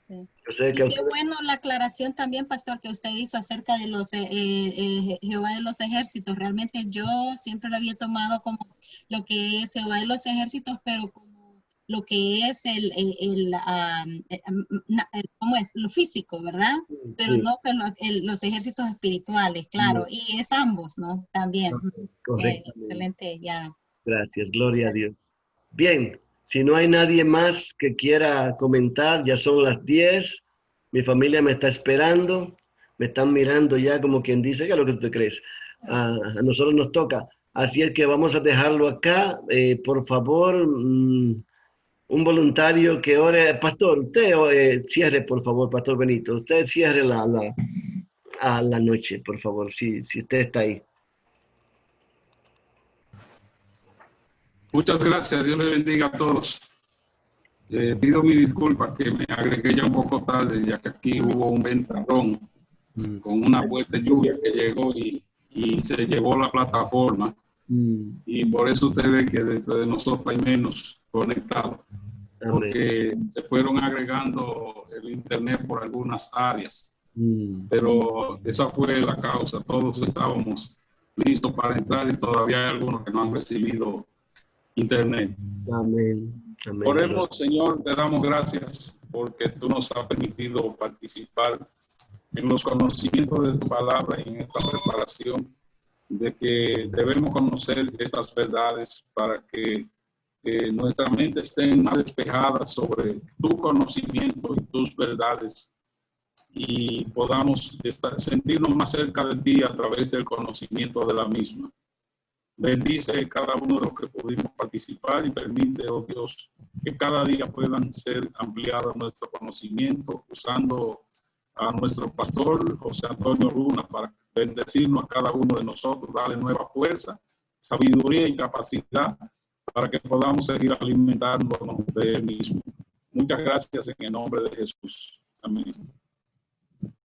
Sí. Yo sé que qué bueno la aclaración también, pastor, que usted hizo acerca de los Jehová de los ejércitos. Realmente yo siempre lo había tomado como lo que es Jehová de los ejércitos, pero como lo que es ¿cómo es? Lo físico, ¿verdad? Pero sí. no que los ejércitos espirituales, claro. Y es ambos, ¿no? También. Correcto. Excelente, ya. Gracias, gloria a Dios. Bien, si no hay nadie más que quiera comentar, ya son las 10. Mi familia me está esperando, me están mirando ya como quien dice, ¿qué es lo que tú crees? A nosotros nos toca. Así es que vamos a dejarlo acá. Por favor, un voluntario que ore. Pastor, usted cierre, por favor, Pastor Benito. Usted cierre a la noche, por favor, si usted está ahí. Muchas gracias, Dios le bendiga a todos. Pido mi disculpa que me agregué ya un poco tarde, ya que aquí hubo un ventarrón con una fuerte lluvia que llegó y se llevó la plataforma. Y por eso usted ve que dentro de nosotros hay menos conectados, porque se fueron agregando el internet por algunas áreas. Pero esa fue la causa. Todos estábamos listos para entrar y todavía hay algunos que no han recibido internet. Amén. Amén. Oremos, Señor, te damos gracias porque tú nos has permitido participar en los conocimientos de tu palabra y en esta preparación de que debemos conocer estas verdades para que nuestra mente esté más despejada sobre tu conocimiento y tus verdades y podamos sentirnos más cerca de ti a través del conocimiento de la misma. Bendice cada uno de los que pudimos participar y permite, oh Dios, que cada día puedan ser ampliados nuestro conocimiento usando a nuestro pastor José Antonio Luna para bendecirnos a cada uno de nosotros, darle nueva fuerza, sabiduría y capacidad para que podamos seguir alimentándonos de él mismo. Muchas gracias en el nombre de Jesús. Amén.